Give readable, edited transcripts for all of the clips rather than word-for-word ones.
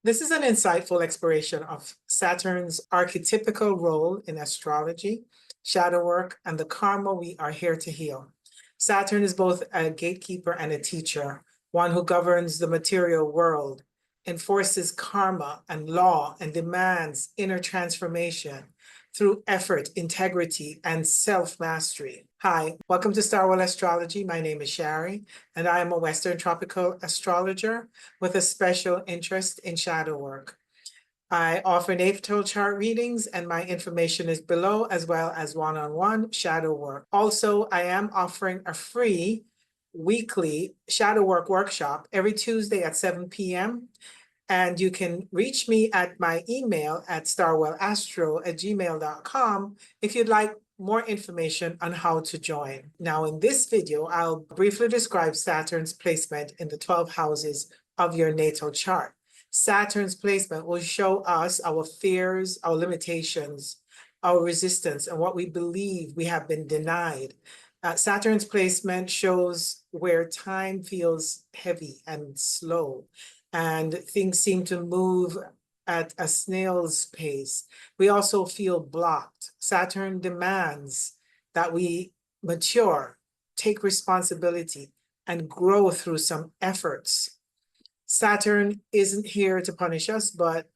This is an insightful exploration of Saturn's archetypical role in astrology, shadow work, and the karma we are here to heal. Saturn is both a gatekeeper and a teacher, one who governs the material world, enforces karma and law, and demands inner transformation through effort, integrity, and self-mastery. Hi, welcome to Star Wars Astrology. My name is Shari, and I am a Western tropical astrologer with a special interest in shadow work. I offer natal chart readings, and my information is below, as well as one-on-one shadow work. Also, I am offering a free weekly shadow work workshop every Tuesday at 7 p.m. And you can reach me at my email at starwellastro@gmail.com if you'd like more information on how to join. Now, in this video, I'll briefly describe Saturn's placement in the 12 houses of your natal chart. Saturn's placement will show us our fears, our limitations, our resistance, and what we believe we have been denied. Saturn's placement shows where time feels heavy and slow, and things seem to move at a snail's pace. We also feel blocked. Saturn demands that we mature, take responsibility, and grow through some efforts. Saturn isn't here to punish us, but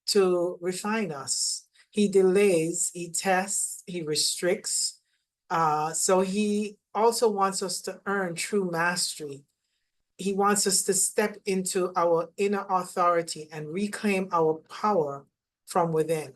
to refine us. He delays, he tests, he restricts. So he also wants us to earn true mastery. He wants us to step into our inner authority and reclaim our power from within.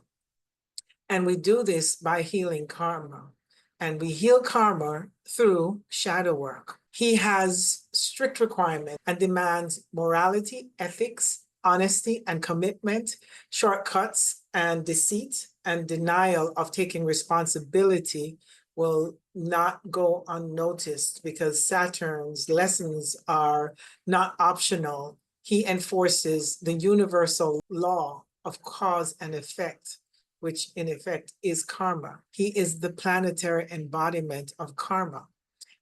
And we do this by healing karma. And we heal karma through shadow work. He has strict requirements and demands morality, ethics, honesty, and commitment, shortcuts and deceit and denial of taking responsibility will not go unnoticed, because Saturn's lessons are not optional. He enforces the universal law of cause and effect, which in effect is karma. He is the planetary embodiment of karma.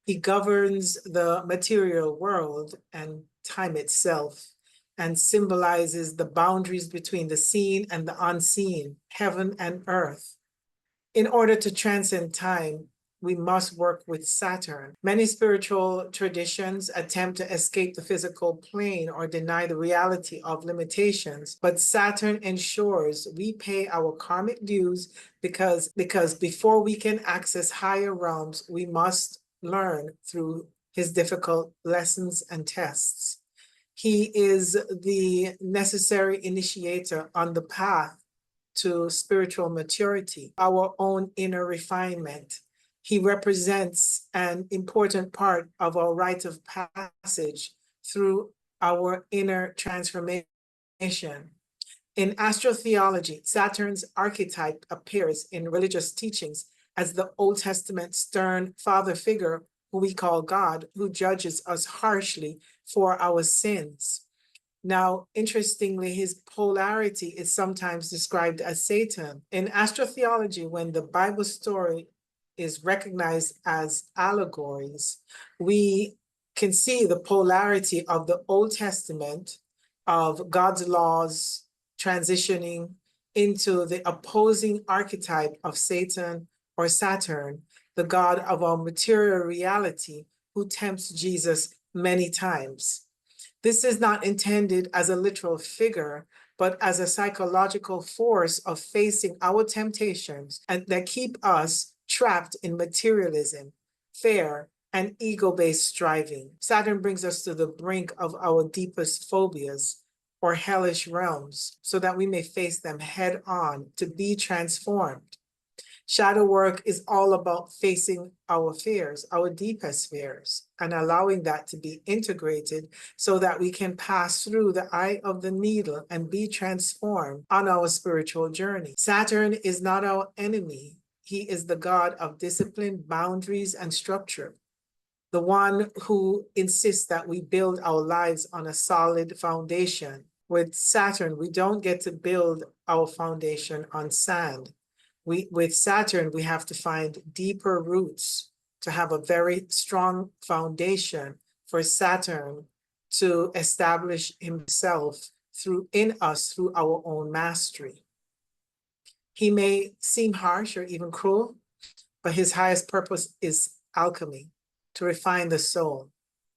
He governs the material world and time itself, and symbolizes the boundaries between the seen and the unseen, heaven and earth. In order to transcend time, we must work with Saturn. Many spiritual traditions attempt to escape the physical plane or deny the reality of limitations, but Saturn ensures we pay our karmic dues, because before we can access higher realms, we must learn through his difficult lessons and tests. He is the necessary initiator on the path to spiritual maturity, our own inner refinement. He represents an important part of our rite of passage through our inner transformation. In astrotheology, Saturn's archetype appears in religious teachings as the Old Testament stern father figure who we call God, who judges us harshly for our sins. Now, interestingly, his polarity is sometimes described as Satan. In astrotheology, when the Bible story is recognized as allegories, we can see the polarity of the Old Testament, of God's laws transitioning into the opposing archetype of Satan or Saturn, the God of our material reality, who tempts Jesus many times. This is not intended as a literal figure, but as a psychological force of facing our temptations and that keep us trapped in materialism, fear, and ego-based striving. Saturn brings us to the brink of our deepest phobias or hellish realms, so that we may face them head on to be transformed. Shadow work is all about facing our fears, our deepest fears, and allowing that to be integrated so that we can pass through the eye of the needle and be transformed on our spiritual journey. Saturn is not our enemy. He is the God of discipline, boundaries, and structure, the one who insists that we build our lives on a solid foundation. With Saturn, we don't get to build our foundation on sand. With Saturn, we have to find deeper roots to have a very strong foundation for Saturn to establish himself in us through our own mastery. He may seem harsh or even cruel, but his highest purpose is alchemy, to refine the soul.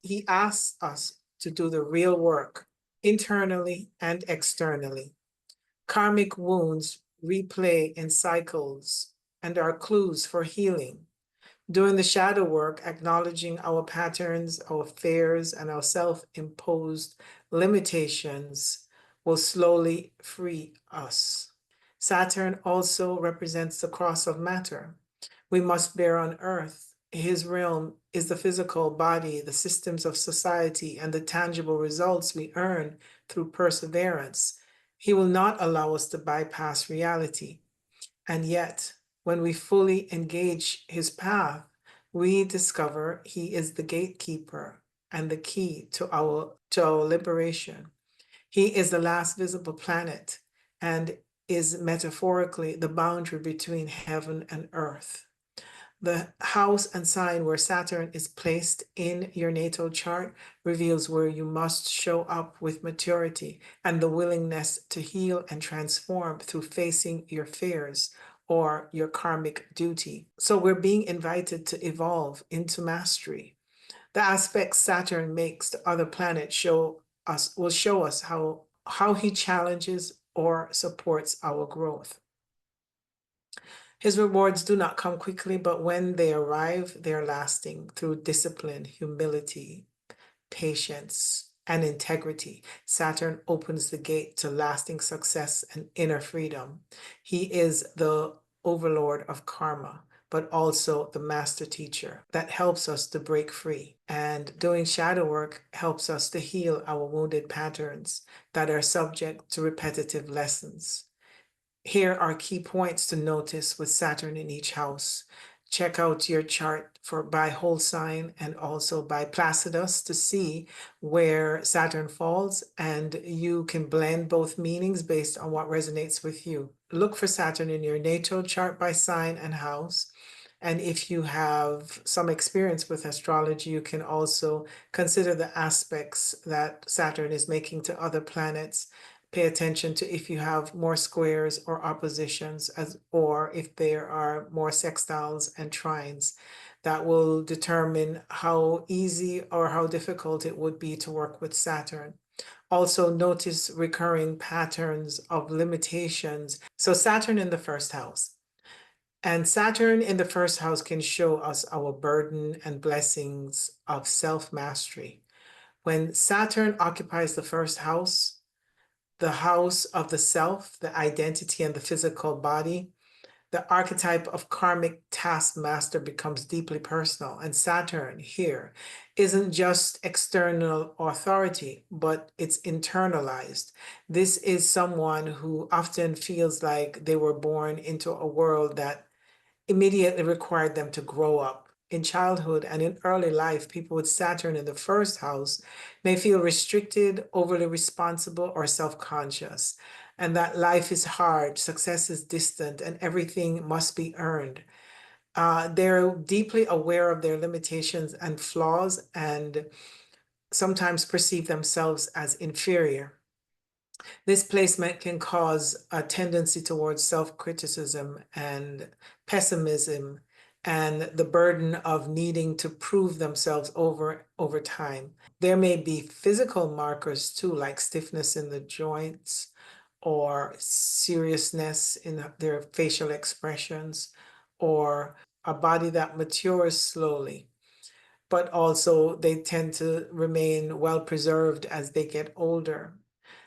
He asks us to do the real work, internally and externally. Karmic wounds replay in cycles and are clues for healing. Doing the shadow work, acknowledging our patterns, our fears, and our self-imposed limitations will slowly free us. Saturn also represents the cross of matter we must bear on earth. His realm is the physical body, the systems of society, and the tangible results we earn through perseverance. He will not allow us to bypass reality. And yet, when we fully engage his path, we discover he is the gatekeeper and the key to our liberation. He is the last visible planet and is metaphorically the boundary between heaven and earth. The house and sign where Saturn is placed in your natal chart reveals where you must show up with maturity and the willingness to heal and transform through facing your fears or your karmic duty. So we're being invited to evolve into mastery. The aspects Saturn makes to other planets will show us how he challenges or supports our growth. His rewards do not come quickly, but when they arrive, they are lasting through discipline, humility, patience, and integrity. Saturn opens the gate to lasting success and inner freedom. He is the overlord of karma, but also the master teacher that helps us to break free. And doing shadow work helps us to heal our wounded patterns that are subject to repetitive lessons. Here are key points to notice with Saturn in each house. Check out your chart by whole sign and also by Placidus to see where Saturn falls, and you can blend both meanings based on what resonates with you. Look for Saturn in your natal chart by sign and house. And if you have some experience with astrology, you can also consider the aspects that Saturn is making to other planets. Pay attention to if you have more squares or oppositions, or if there are more sextiles and trines. That will determine how easy or how difficult it would be to work with Saturn. Also notice recurring patterns of limitations. So Saturn in the first house. And Saturn in the first house can show us our burden and blessings of self-mastery. When Saturn occupies the first house, the house of the self, the identity, and the physical body, the archetype of karmic taskmaster becomes deeply personal. And Saturn here isn't just external authority, but it's internalized. This is someone who often feels like they were born into a world that immediately required them to grow up. In childhood and in early life, people with Saturn in the first house may feel restricted, overly responsible, or self-conscious, and that life is hard, success is distant, and everything must be earned. They're deeply aware of their limitations and flaws, and sometimes perceive themselves as inferior. This placement can cause a tendency towards self-criticism and pessimism and the burden of needing to prove themselves over time. There may be physical markers too, like stiffness in the joints or seriousness in their facial expressions, or a body that matures slowly. But also they tend to remain well preserved as they get older.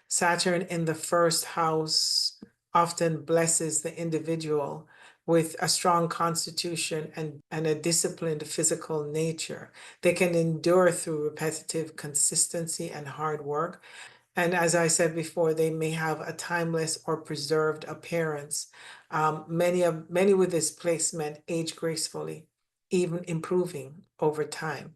Saturn in the first house often blesses the individual with a strong constitution and a disciplined physical nature. They can endure through repetitive consistency and hard work. And as I said before, they may have a timeless or preserved appearance. Many with this placement age gracefully, even improving over time.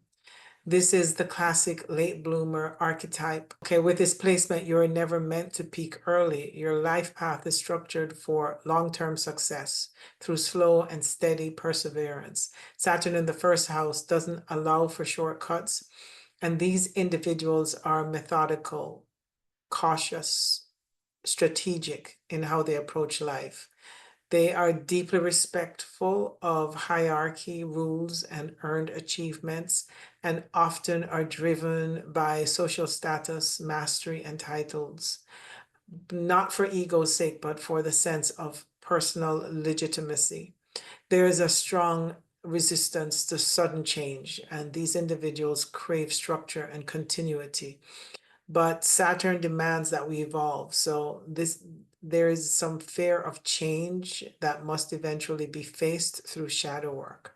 This is the classic late bloomer archetype. Okay, with this placement, you're never meant to peak early. Your life path is structured for long-term success through slow and steady perseverance. Saturn in the first house doesn't allow for shortcuts, and these individuals are methodical, cautious, strategic in how they approach life. They are deeply respectful of hierarchy, rules, and earned achievements, and often are driven by social status, mastery, and titles, not for ego's sake, but for the sense of personal legitimacy. There is a strong resistance to sudden change, and these individuals crave structure and continuity. But Saturn demands that we evolve. So there is some fear of change that must eventually be faced through shadow work.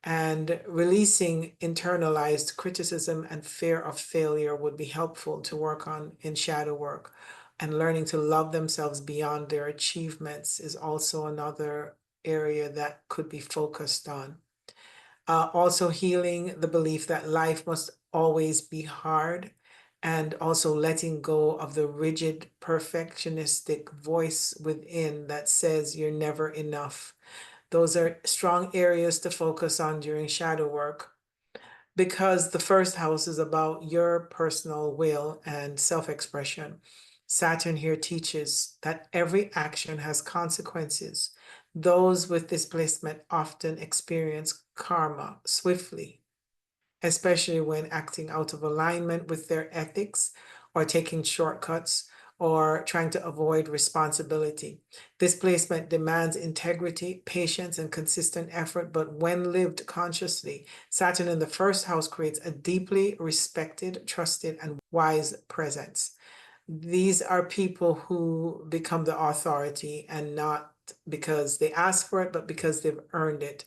And releasing internalized criticism and fear of failure would be helpful to work on in shadow work. And learning to love themselves beyond their achievements is also another area that could be focused on. Also healing the belief that life must always be hard, and also letting go of the rigid perfectionistic voice within that says you're never enough. Those are strong areas to focus on during shadow work, because the first house is about your personal will and self-expression. Saturn here teaches that every action has consequences. Those with displacement often experience karma swiftly, especially when acting out of alignment with their ethics or taking shortcuts or trying to avoid responsibility. This placement demands integrity, patience, and consistent effort, but when lived consciously, Saturn in the first house creates a deeply respected, trusted, and wise presence. These are people who become the authority, and not because they ask for it, but because they've earned it.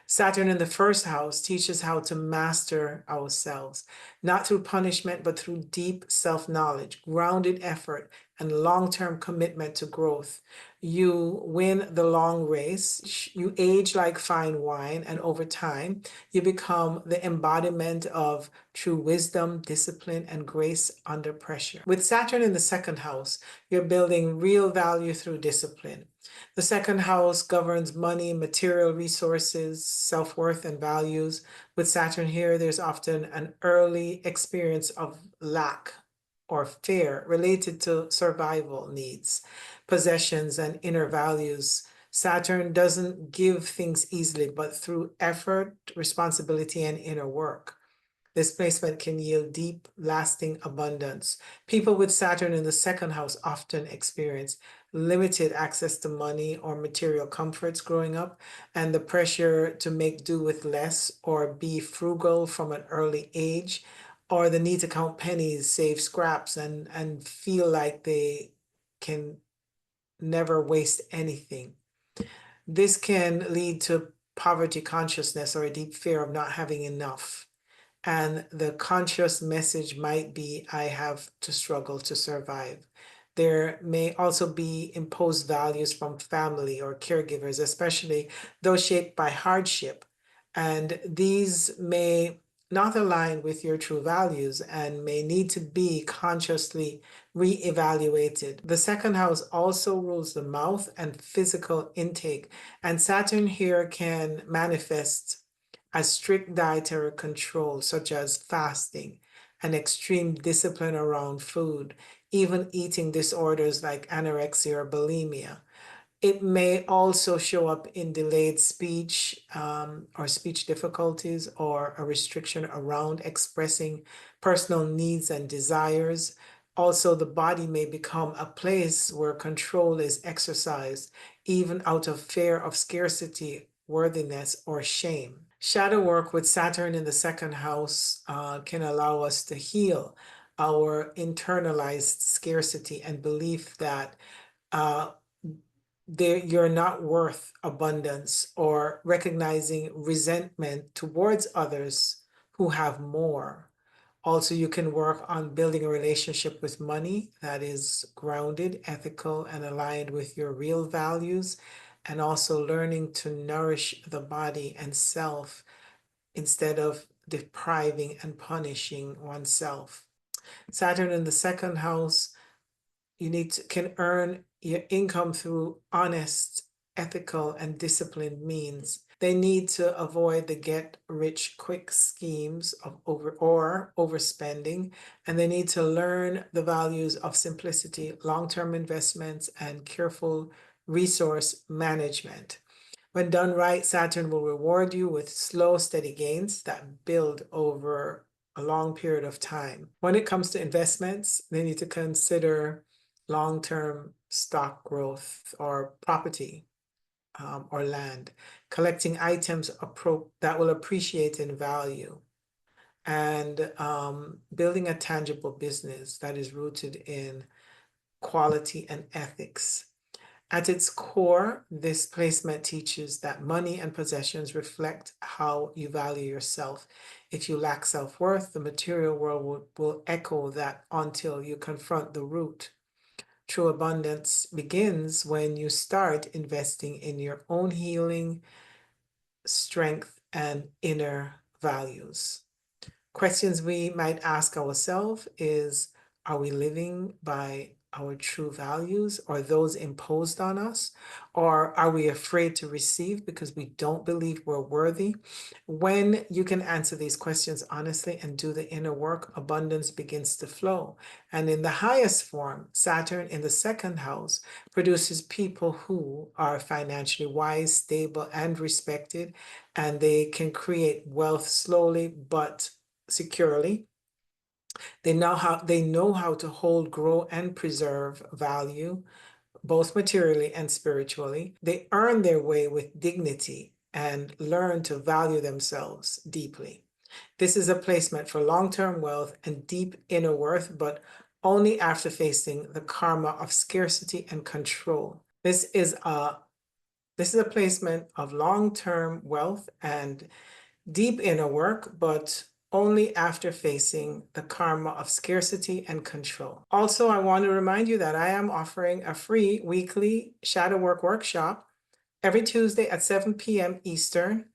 Saturn in the first house teaches how to master ourselves, not through punishment, but through deep self-knowledge, grounded effort, and long-term commitment to growth. You win the long race, you age like fine wine, and over time, you become the embodiment of true wisdom, discipline, and grace under pressure. With Saturn in the second house, you're building real value through discipline. The second house governs money, material resources, self-worth, and values. With Saturn here, there's often an early experience of lack or fear related to survival needs, possessions, and inner values. Saturn doesn't give things easily, but through effort, responsibility, and inner work. This placement can yield deep, lasting abundance. People with Saturn in the second house often experience limited access to money or material comforts growing up, and the pressure to make do with less or be frugal from an early age, or the need to count pennies, save scraps, and feel like they can never waste anything. This can lead to poverty consciousness or a deep fear of not having enough. And the conscious message might be, I have to struggle to survive. There may also be imposed values from family or caregivers, especially those shaped by hardship. And these may not align with your true values and may need to be consciously reevaluated. The second house also rules the mouth and physical intake, and Saturn here can manifest as strict dietary control, such as fasting, and extreme discipline around food, even eating disorders like anorexia or bulimia. It may also show up in delayed speech or speech difficulties, or a restriction around expressing personal needs and desires. Also, the body may become a place where control is exercised, even out of fear of scarcity, worthiness, or shame. Shadow work with Saturn in the second house can allow us to heal our internalized scarcity and belief that uh, you're not worth abundance, or recognizing resentment towards others who have more. Also, you can work on building a relationship with money that is grounded, ethical, and aligned with your real values, and also learning to nourish the body and self instead of depriving and punishing oneself. Saturn in the second house, can earn your income through honest, ethical, and disciplined means. They need to avoid the get-rich-quick schemes of overspending, and they need to learn the values of simplicity, long-term investments, and careful resource management. When done right, Saturn will reward you with slow, steady gains that build over a long period of time. When it comes to investments, they need to consider long-term stock growth or property or land, collecting items that will appreciate in value, and building a tangible business that is rooted in quality and ethics. At its core, this placement teaches that money and possessions reflect how you value yourself. If you lack self-worth, the material world will echo that until you confront the root. True abundance begins when you start investing in your own healing, strength, and inner values. Questions we might ask ourselves is, are we living by our true values or those imposed on us? Or are we afraid to receive because we don't believe we're worthy? When you can answer these questions honestly and do the inner work, abundance begins to flow. And in the highest form, Saturn in the second house produces people who are financially wise, stable, and respected, and they can create wealth slowly but securely. They know how to hold, grow, and preserve value, both materially and spiritually. They earn their way with dignity and learn to value themselves deeply. This is a placement for long-term wealth and deep inner worth, but only after facing the karma of scarcity and control. This is a placement of long-term wealth and deep inner work, but only after facing the karma of scarcity and control. Also, I want to remind you that I am offering a free weekly shadow work workshop every Tuesday at 7 p.m. Eastern.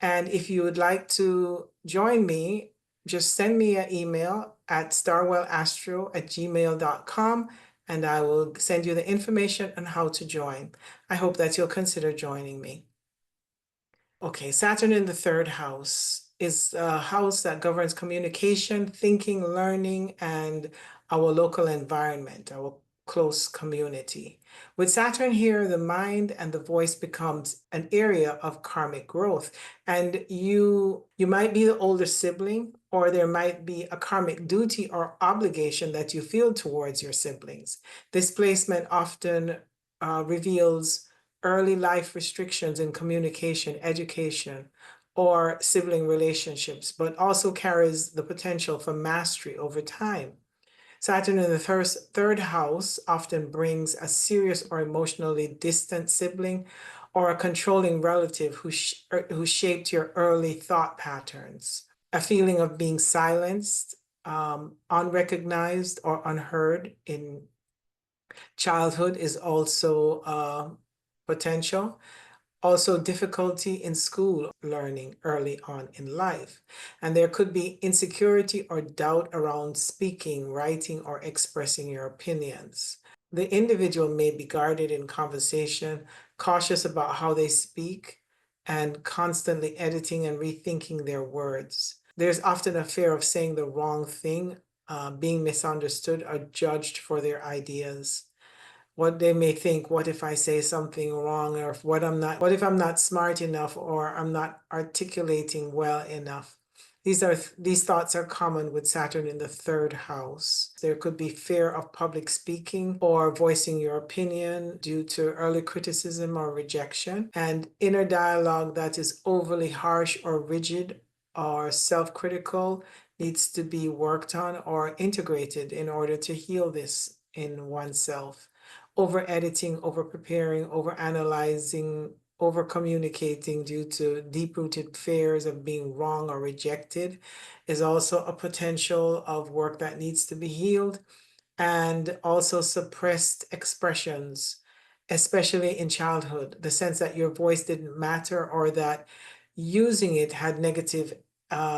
And if you would like to join me, just send me an email at starwellastro@gmail.com, and I will send you the information on how to join. I hope that you'll consider joining me. Okay, Saturn in the third house is a house that governs communication, thinking, learning, and our local environment, our close community. With Saturn here, the mind and the voice becomes an area of karmic growth. And you might be the older sibling, or there might be a karmic duty or obligation that you feel towards your siblings. This placement often reveals early life restrictions in communication, education, or sibling relationships, but also carries the potential for mastery over time. Saturn in the third house often brings a serious or emotionally distant sibling or a controlling relative who shaped your early thought patterns. A feeling of being silenced, unrecognized, or unheard in childhood is also potential. Also, difficulty in school learning early on in life. And there could be insecurity or doubt around speaking, writing, or expressing your opinions. The individual may be guarded in conversation, cautious about how they speak, and constantly editing and rethinking their words. There's often a fear of saying the wrong thing, being misunderstood, or judged for their ideas. What they may think, what if I say something wrong, or what if I'm not smart enough, or I'm not articulating well enough. These thoughts are common with Saturn in the third house. There could be fear of public speaking or voicing your opinion due to early criticism or rejection, and inner dialogue that is overly harsh or rigid or self-critical needs to be worked on or integrated in order to heal this in oneself. Over editing, over preparing, over analyzing, over communicating due to deep-rooted fears of being wrong or rejected is also a potential of work that needs to be healed. And also suppressed expressions, especially in childhood, the sense that your voice didn't matter or that using it had negative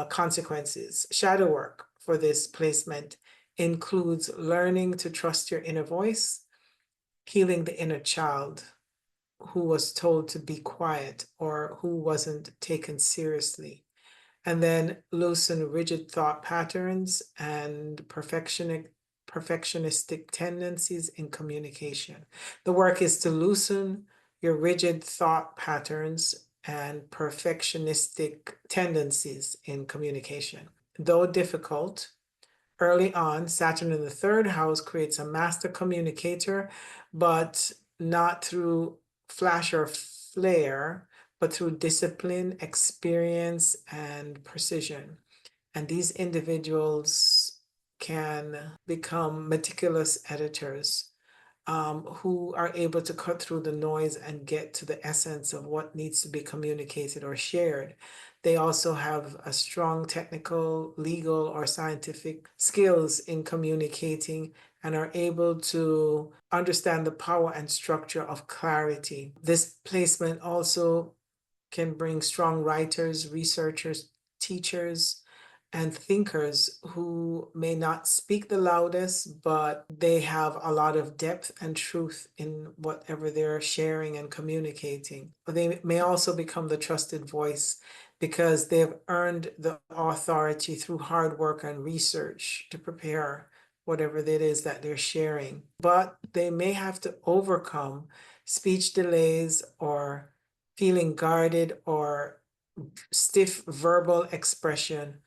consequences. Shadow work for this placement includes learning to trust your inner voice, healing the inner child who was told to be quiet or who wasn't taken seriously. And then loosen rigid thought patterns and perfectionistic tendencies in communication. The work is to loosen your rigid thought patterns and perfectionistic tendencies in communication. Though difficult, early on, Saturn in the third house creates a master communicator, but not through flash or flare, but through discipline, experience, and precision. And these individuals can become meticulous editors who are able to cut through the noise and get to the essence of what needs to be communicated or shared. They also have a strong technical, legal, or scientific skills in communicating and are able to understand the power and structure of clarity. This placement also can bring strong writers, researchers, teachers, and thinkers who may not speak the loudest, but they have a lot of depth and truth in whatever they're sharing and communicating. But they may also become the trusted voice because they've earned the authority through hard work and research to prepare whatever it is that they're sharing. But they may have to overcome speech delays or feeling guarded or stiff verbal expression,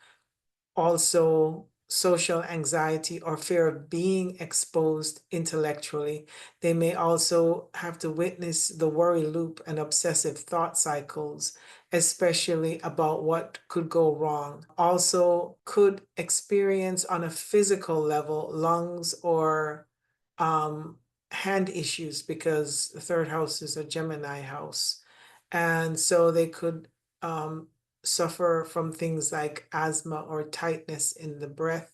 also social anxiety or fear of being exposed intellectually. They may also have to witness the worry loop and obsessive thought cycles, especially about what could go wrong. Also could experience on a physical level lungs or hand issues because the third house is a Gemini house. And so they could suffer from things like asthma or tightness in the breath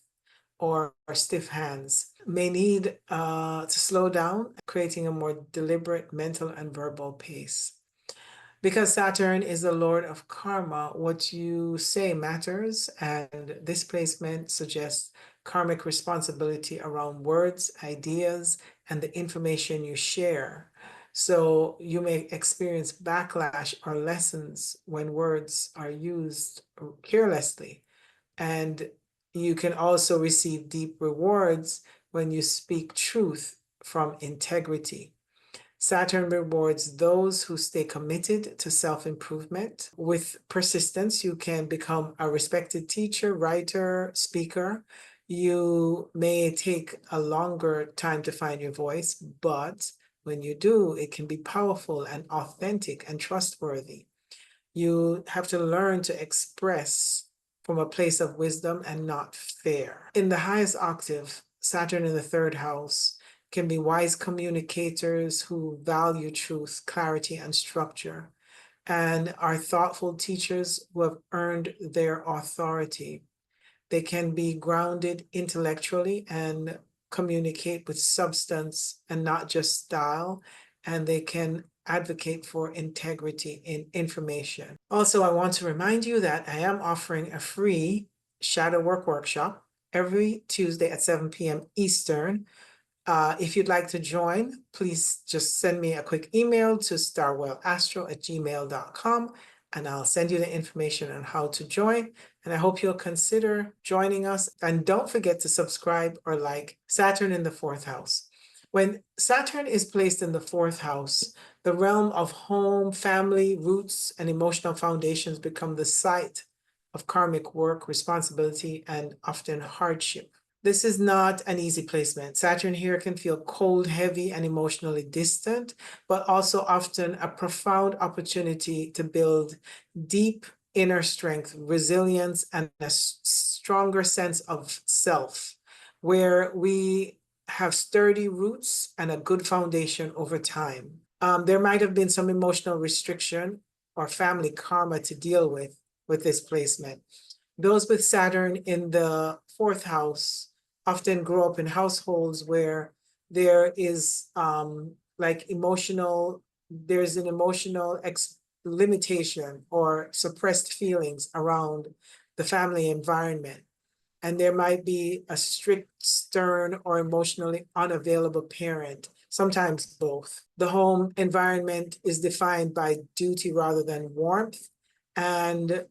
or stiff hands. May need to slow down, creating a more deliberate mental and verbal pace. Because Saturn is the Lord of karma, what you say matters, and this placement suggests karmic responsibility around words, ideas, and the information you share. So you may experience backlash or lessons when words are used carelessly. And you can also receive deep rewards when you speak truth from integrity. Saturn rewards those who stay committed to self-improvement. With persistence, you can become a respected teacher, writer, speaker. You may take a longer time to find your voice, but when you do, it can be powerful and authentic and trustworthy. You have to learn to express from a place of wisdom and not fear. In the highest octave, Saturn in the third house can be wise communicators who value truth, clarity, and structure, and are thoughtful teachers who have earned their authority. They can be grounded intellectually and communicate with substance and not just style, and they can advocate for integrity in information. Also, I want to remind you that I am offering a free shadow work workshop every Tuesday at 7 p.m. Eastern. If you'd like to join, please just send me a quick email to starwellastro@gmail.com and I'll send you the information on how to join. And I hope you'll consider joining us. And don't forget to subscribe or like. Saturn in the fourth house. When Saturn is placed in the fourth house, the realm of home, family, roots, and emotional foundations become the site of karmic work, responsibility, and often hardship. This is not an easy placement. Saturn here can feel cold, heavy, and emotionally distant, but also often a profound opportunity to build deep inner strength, resilience, and a stronger sense of self, where we have sturdy roots and a good foundation over time. There might have been some emotional restriction or family karma to deal with this placement. Those with Saturn in the fourth house often grow up in households where there is there's an emotional limitation or suppressed feelings around the family environment. And there might be a strict, stern, or emotionally unavailable parent sometimes both. The home environment is defined by duty rather than warmth. And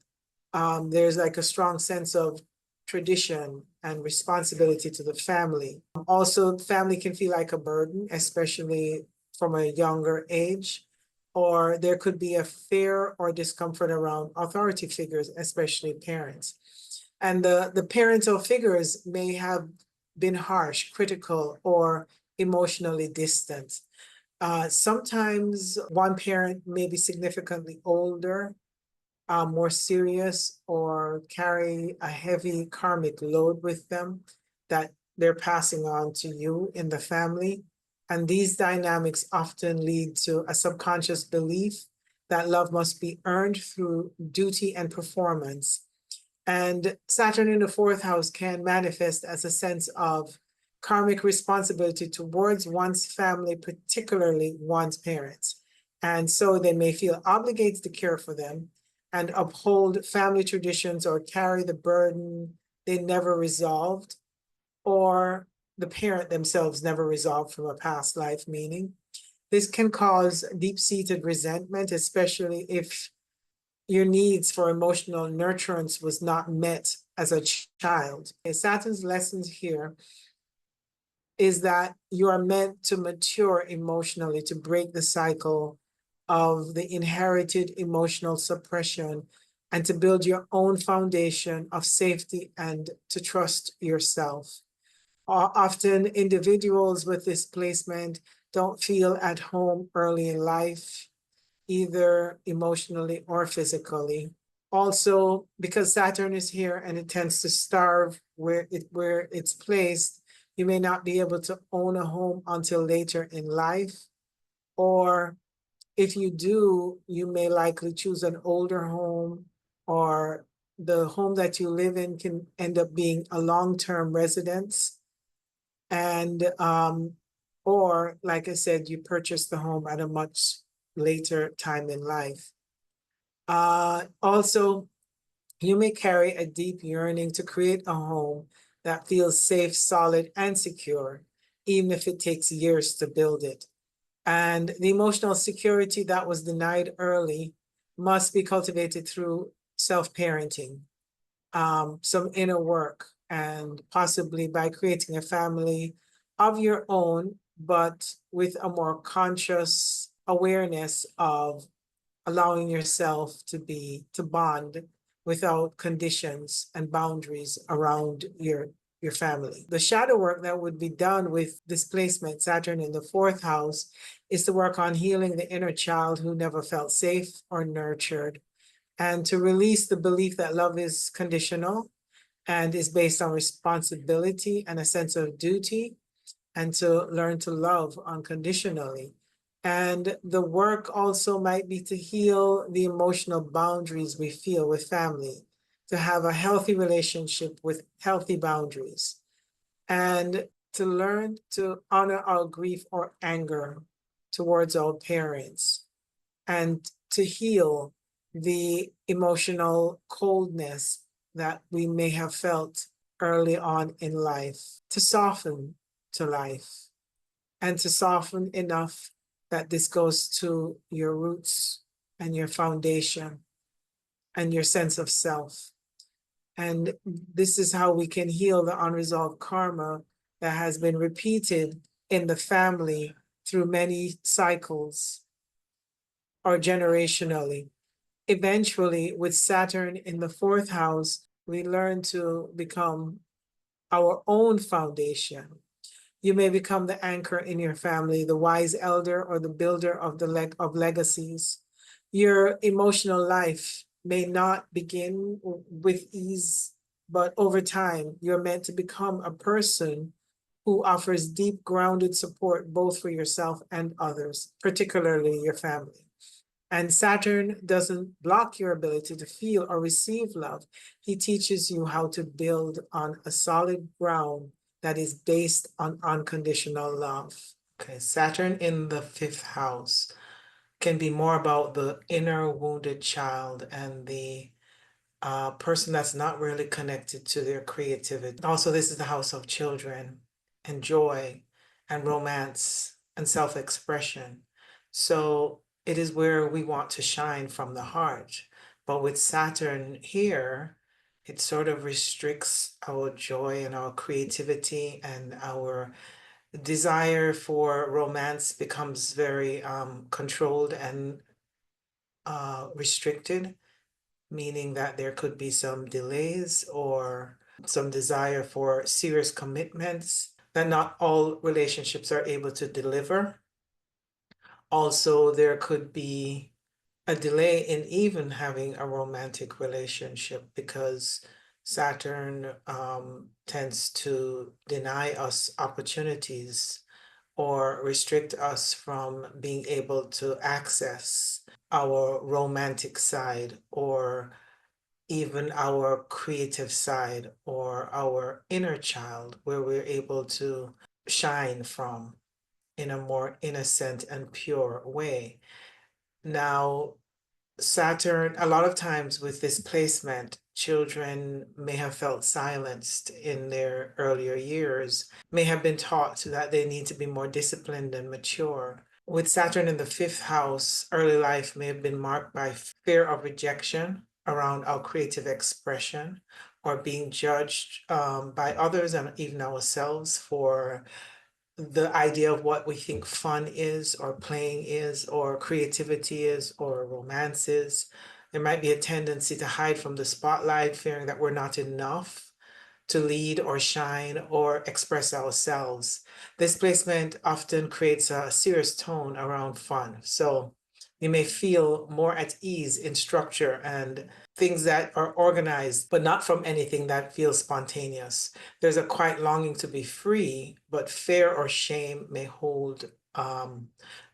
there's like a strong sense of tradition and responsibility to the family. Also, family can feel like a burden, especially from a younger age, or there could be a fear or discomfort around authority figures, especially parents. And the parental figures may have been harsh, critical, or emotionally distant. Sometimes one parent may be significantly older, more serious, or carry a heavy karmic load with them that they're passing on to you in the family. And these dynamics often lead to a subconscious belief that love must be earned through duty and performance. And Saturn in the fourth house can manifest as a sense of karmic responsibility towards one's family, particularly one's parents. And so they may feel obligated to care for them and uphold family traditions or carry the burden they never resolved, or the parent themselves never resolved from a past life meaning. This can cause deep-seated resentment, especially if your needs for emotional nurturance was not met as a child. Saturn's lessons here is that you are meant to mature emotionally, to break the cycle of the inherited emotional suppression, and to build your own foundation of safety and to trust yourself. Often individuals with this placement don't feel at home early in life, either emotionally or physically. Also, because Saturn is here and it tends to starve where it's placed, you may not be able to own a home until later in life. Or if you do, you may likely choose an older home, or the home that you live in can end up being a long-term residence. And or like I said, you purchase the home at a much later time in life. Also, you may carry a deep yearning to create a home that feels safe, solid, and secure, even if it takes years to build it. And the emotional security that was denied early must be cultivated through self-parenting, some inner work, and possibly by creating a family of your own, but with a more conscious awareness of allowing yourself to bond without conditions and boundaries around your family. The shadow work that would be done with displacement, Saturn in the fourth house, is to work on healing the inner child who never felt safe or nurtured, and to release the belief that love is conditional and is based on responsibility and a sense of duty, and to learn to love unconditionally. And the work also might be to heal the emotional boundaries we feel with family, to have a healthy relationship with healthy boundaries, and to learn to honor our grief or anger towards our parents, and to heal the emotional coldness that we may have felt early on in life, to soften to life, and to soften enough that this goes to your roots and your foundation and your sense of self. And this is how we can heal the unresolved karma that has been repeated in the family through many cycles or generationally. Eventually, with Saturn in the fourth house, we learn to become our own foundation. You may become the anchor in your family, the wise elder, or the builder of of legacies. Your emotional life may not begin with ease, but over time, you're meant to become a person who offers deep, grounded support both for yourself and others, particularly your family. And Saturn doesn't block your ability to feel or receive love. He teaches you how to build on a solid ground that is based on unconditional love. Okay, Saturn in the fifth house can be more about the inner wounded child and the person that's not really connected to their creativity. Also, this is the house of children and joy and romance and self-expression. So it is where we want to shine from the heart. But with Saturn here, it sort of restricts our joy and our creativity, and our desire for romance becomes very controlled and restricted, meaning that there could be some delays or some desire for serious commitments that not all relationships are able to deliver. Also, there could be a delay in even having a romantic relationship because Saturn tends to deny us opportunities or restrict us from being able to access our romantic side, or even our creative side, or our inner child, where we're able to shine from in a more innocent and pure way. Now, Saturn, a lot of times with this placement, children may have felt silenced in their earlier years, may have been taught that they need to be more disciplined and mature. With Saturn in the fifth house, early life may have been marked by fear of rejection around our creative expression, or being judged by others and even ourselves for the idea of what we think fun is, or playing is, or creativity is, or romance is. There might be a tendency to hide from the spotlight, fearing that we're not enough to lead or shine or express ourselves. This placement often creates a serious tone around fun. So you may feel more at ease in structure and things that are organized, but not from anything that feels spontaneous. There's a quiet longing to be free, but fear or shame may hold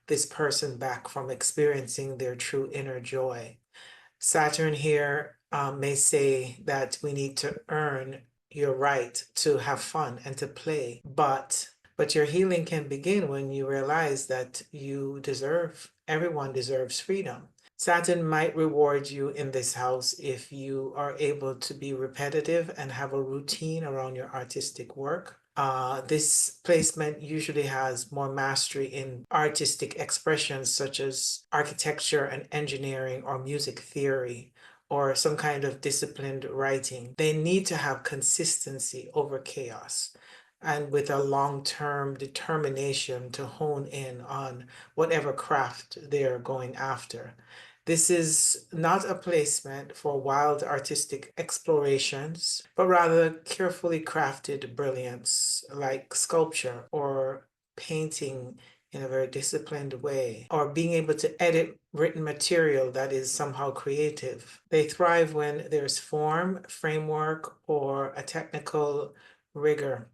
this person back from experiencing their true inner joy. Saturn here may say that we need to earn your right to have fun and to play, but your healing can begin when you realize that everyone deserves freedom. Saturn might reward you in this house if you are able to be repetitive and have a routine around your artistic work. This placement usually has more mastery in artistic expressions such as architecture and engineering, or music theory, or some kind of disciplined writing. They need to have consistency over chaos, and with a long-term determination to hone in on whatever craft they're going after. This is not a placement for wild artistic explorations, but rather carefully crafted brilliance, like sculpture or painting in a very disciplined way, or being able to edit written material that is somehow creative. They thrive when there's form, framework, or a technical rigor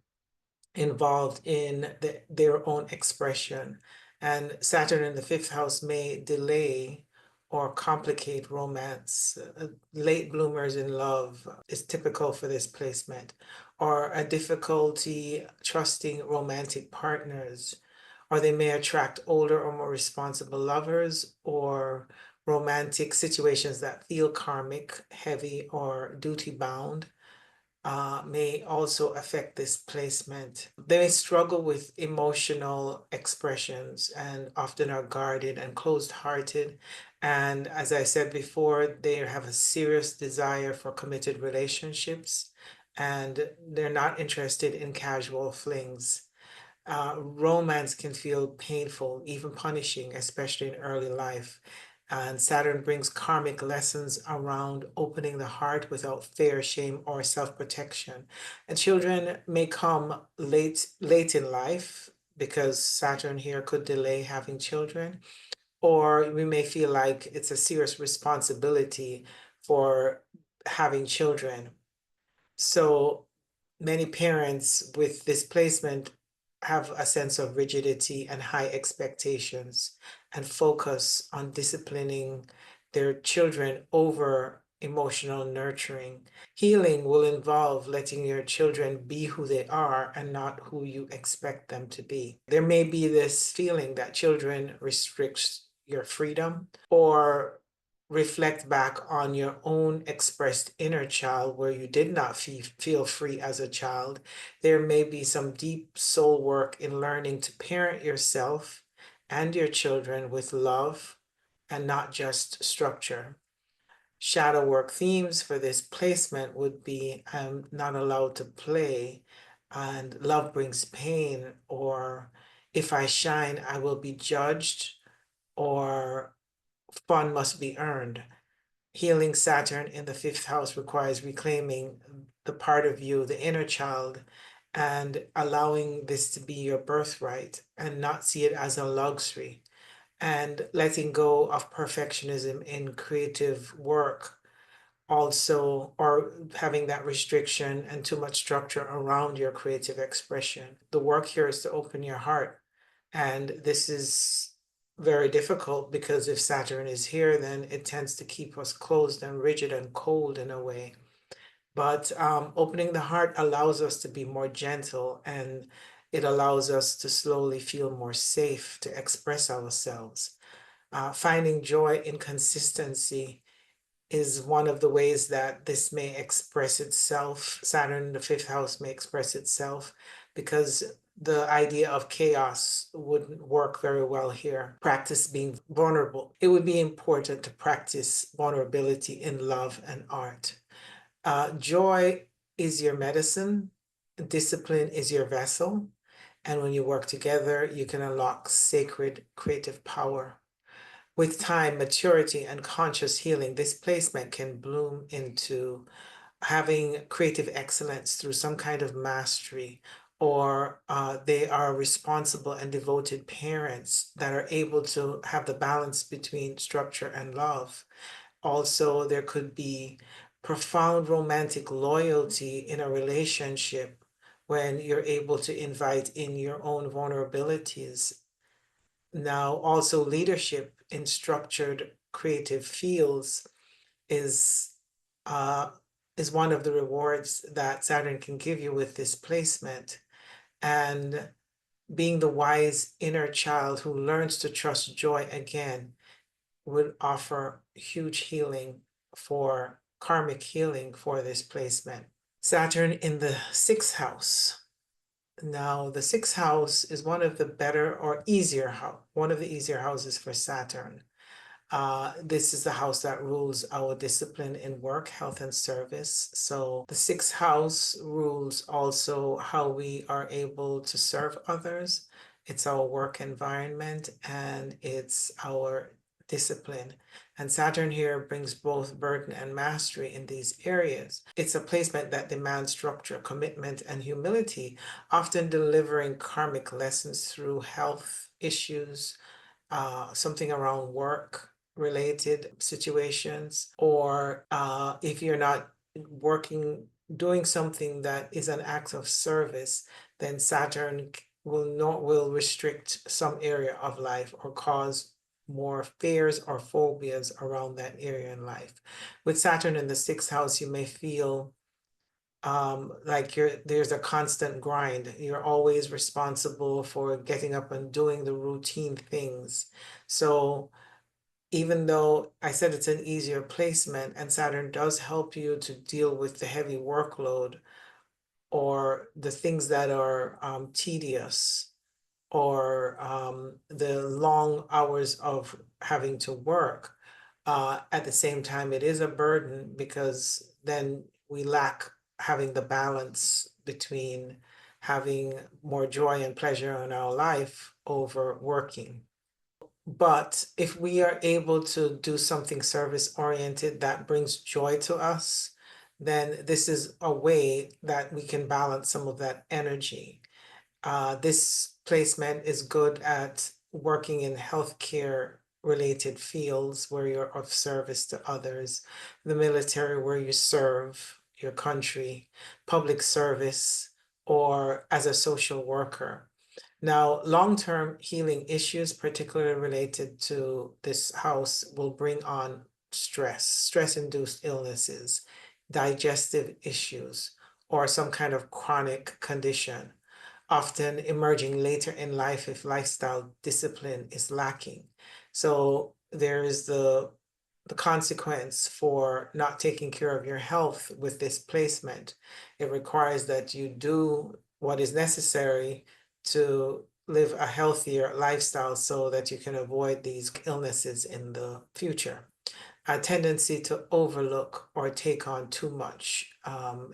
involved in their own expression. And Saturn in the fifth house may delay or complicate romance. Late bloomers in love is typical for this placement, or a difficulty trusting romantic partners, or they may attract older or more responsible lovers, or romantic situations that feel karmic, heavy, or duty bound may also affect this placement. They may struggle with emotional expressions and often are guarded and closed-hearted. And as I said before, they have a serious desire for committed relationships, and they're not interested in casual flings. Romance can feel painful, even punishing, especially in early life. And Saturn brings karmic lessons around opening the heart without fear, shame, or self-protection. And children may come late in life, because Saturn here could delay having children, or we may feel like it's a serious responsibility for having children. So many parents with this placement have a sense of rigidity and high expectations, and focus on disciplining their children over emotional nurturing. Healing will involve letting your children be who they are and not who you expect them to be. There may be this feeling that children restricts your freedom, or reflect back on your own expressed inner child where you did not feel free as a child. There may be some deep soul work in learning to parent yourself and your children with love and not just structure. Shadow work themes for this placement would be I'm not allowed to play, and love brings pain, or if I shine, I will be judged, or fun must be earned. Healing Saturn in the fifth house requires reclaiming the part of you, the inner child, and allowing this to be your birthright and not see it as a luxury, and letting go of perfectionism in creative work also, or having that restriction and too much structure around your creative expression. The work here is to open your heart. And this is very difficult because if Saturn is here, then it tends to keep us closed and rigid and cold in a way. But opening the heart allows us to be more gentle, and it allows us to slowly feel more safe to express ourselves. Finding joy in consistency is one of the ways that this may express itself. Saturn in the fifth house may express itself because the idea of chaos wouldn't work very well here. Practice being vulnerable. It would be important to practice vulnerability in love and art. Joy is your medicine. Discipline is your vessel. And when you work together, you can unlock sacred creative power. With time, maturity, and conscious healing, this placement can bloom into having creative excellence through some kind of mastery, or they are responsible and devoted parents that are able to have the balance between structure and love. Also, there could be profound romantic loyalty in a relationship when you're able to invite in your own vulnerabilities. Now, also leadership in structured creative fields is uh, is one of the rewards that Saturn can give you with this placement. And being the wise inner child who learns to trust joy again would offer huge healing for karmic healing for this placement. Saturn in the sixth house. Now, the sixth house is one of the better or easier house, one of the easier houses for Saturn. This is the house that rules our discipline in work, health, and service. So the sixth house rules also how we are able to serve others. It's our work environment and it's our discipline. And Saturn here brings both burden and mastery in these areas. It's a placement that demands structure, commitment, and humility, often delivering karmic lessons through health issues, something around work related situations, or if you're not working, doing something that is an act of service, then Saturn will restrict some area of life or cause more fears or phobias around that area in life. With Saturn in the sixth house, you may feel like there's a constant grind. You're always responsible for getting up and doing the routine things. So even though I said it's an easier placement and Saturn does help you to deal with the heavy workload or the things that are tedious, or the long hours of having to work. At the same time, it is a burden because then we lack having the balance between having more joy and pleasure in our life over working. But if we are able to do something service oriented that brings joy to us, then this is a way that we can balance some of that energy. This placement is good at working in healthcare related fields where you're of service to others, the military where you serve your country, public service, or as a social worker. Now, long-term healing issues, particularly related to this house, will bring on stress-induced illnesses, digestive issues, or some kind of chronic condition, often emerging later in life if lifestyle discipline is lacking. So there is the consequence for not taking care of your health with this placement. It requires that you do what is necessary to live a healthier lifestyle so that you can avoid these illnesses in the future. A tendency to overlook or take on too much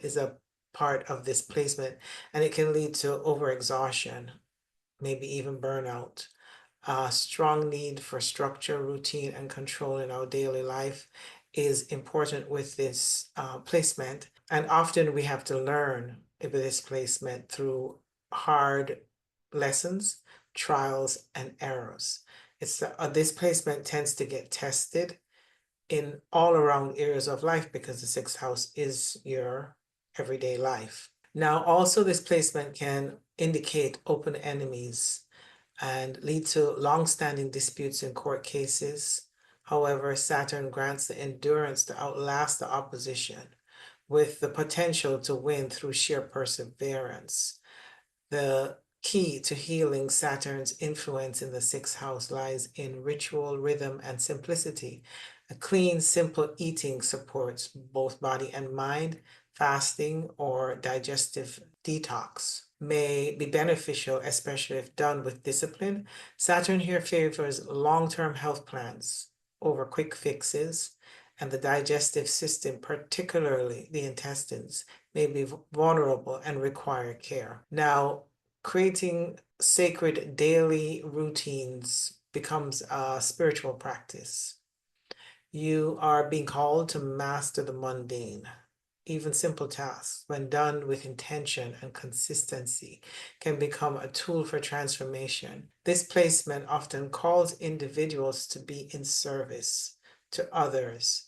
is a part of this placement, and it can lead to overexhaustion, maybe even burnout. A strong need for structure, routine, and control in our daily life is important with this placement. And often we have to learn this placement through hard lessons, trials, and errors. This placement tends to get tested in all around areas of life because the sixth house is your everyday life. Now, also, this placement can indicate open enemies and lead to long-standing disputes in court cases. However, Saturn grants the endurance to outlast the opposition with the potential to win through sheer perseverance. The key to healing Saturn's influence in the sixth house lies in ritual, rhythm, and simplicity. A clean, simple eating supports both body and mind. Fasting or digestive detox may be beneficial, especially if done with discipline. Saturn here favors long-term health plans over quick fixes, and the digestive system, particularly the intestines, may be vulnerable and require care. Now, creating sacred daily routines becomes a spiritual practice. You are being called to master the mundane. Even simple tasks, when done with intention and consistency, can become a tool for transformation. This placement often calls individuals to be in service to others,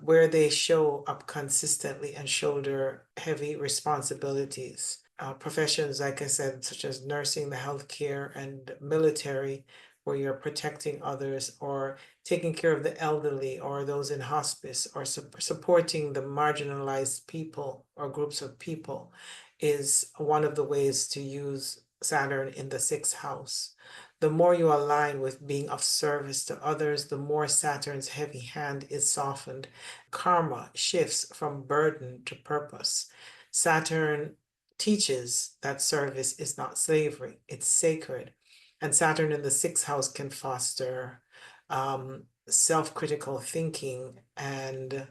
where they show up consistently and shoulder heavy responsibilities. Professions, like I said, such as nursing, the healthcare, and military, where you're protecting others or taking care of the elderly or those in hospice or supporting the marginalized people or groups of people, is one of the ways to use Saturn in the sixth house. The more you align with being of service to others, the more Saturn's heavy hand is softened. Karma shifts from burden to purpose. Saturn teaches that service is not slavery, it's sacred. And Saturn in the sixth house can foster self-critical thinking and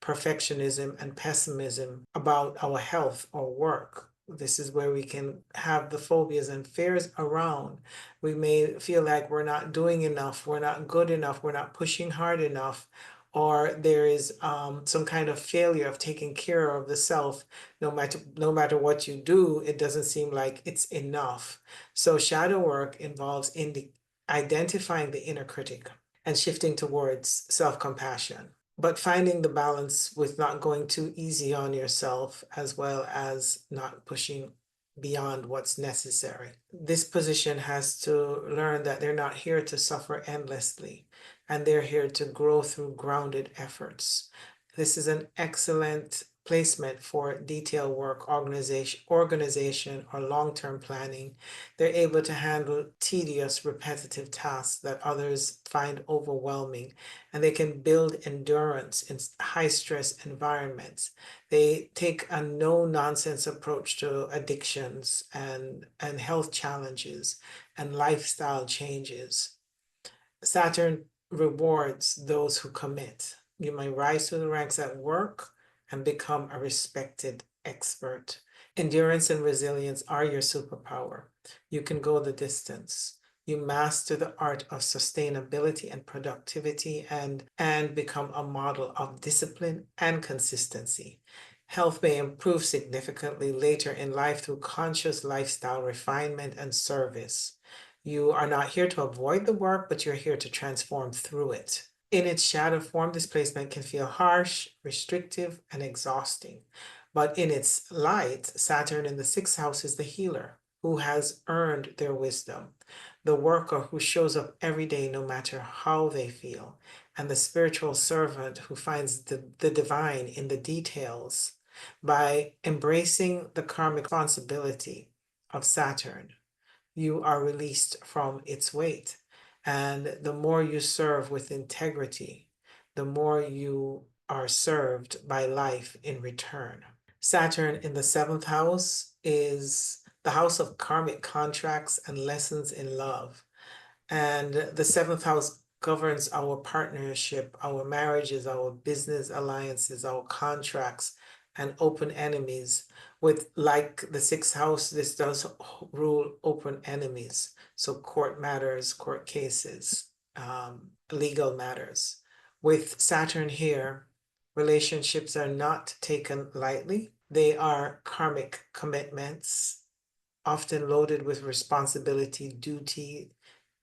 perfectionism and pessimism about our health or work. This is where we can have the phobias and fears around. We may feel like we're not doing enough, we're not good enough, we're not pushing hard enough, or there is some kind of failure of taking care of the self. No matter what you do, it doesn't seem like it's enough. So shadow work involves identifying the inner critic and shifting towards self-compassion, but finding the balance with not going too easy on yourself as well as not pushing beyond what's necessary. This position has to learn that they're not here to suffer endlessly, and they're here to grow through grounded efforts. This is an excellent placement for detail work, organization, or long-term planning. They're able to handle tedious, repetitive tasks that others find overwhelming, and they can build endurance in high-stress environments. They take a no-nonsense approach to addictions and health challenges and lifestyle changes. Saturn rewards those who commit. You may rise to the ranks at work and become a respected expert. Endurance and resilience are your superpower. You can go the distance. You master the art of sustainability and productivity and become a model of discipline and consistency. Health may improve significantly later in life through conscious lifestyle refinement and service. You are not here to avoid the work, but you're here to transform through it. In its shadow form, this placement can feel harsh, restrictive, and exhausting. But in its light, Saturn in the sixth house is the healer who has earned their wisdom, the worker who shows up every day no matter how they feel, and the spiritual servant who finds the divine in the details. By embracing the karmic responsibility of Saturn, you are released from its weight. And the more you serve with integrity, the more you are served by life in return. Saturn in the seventh house is the house of karmic contracts and lessons in love. And the seventh house governs our partnership, our marriages, our business alliances, our contracts, and open enemies. With like the sixth house, this does rule open enemies. So court matters, court cases, legal matters. With Saturn here, relationships are not taken lightly. They are karmic commitments, often loaded with responsibility, duty,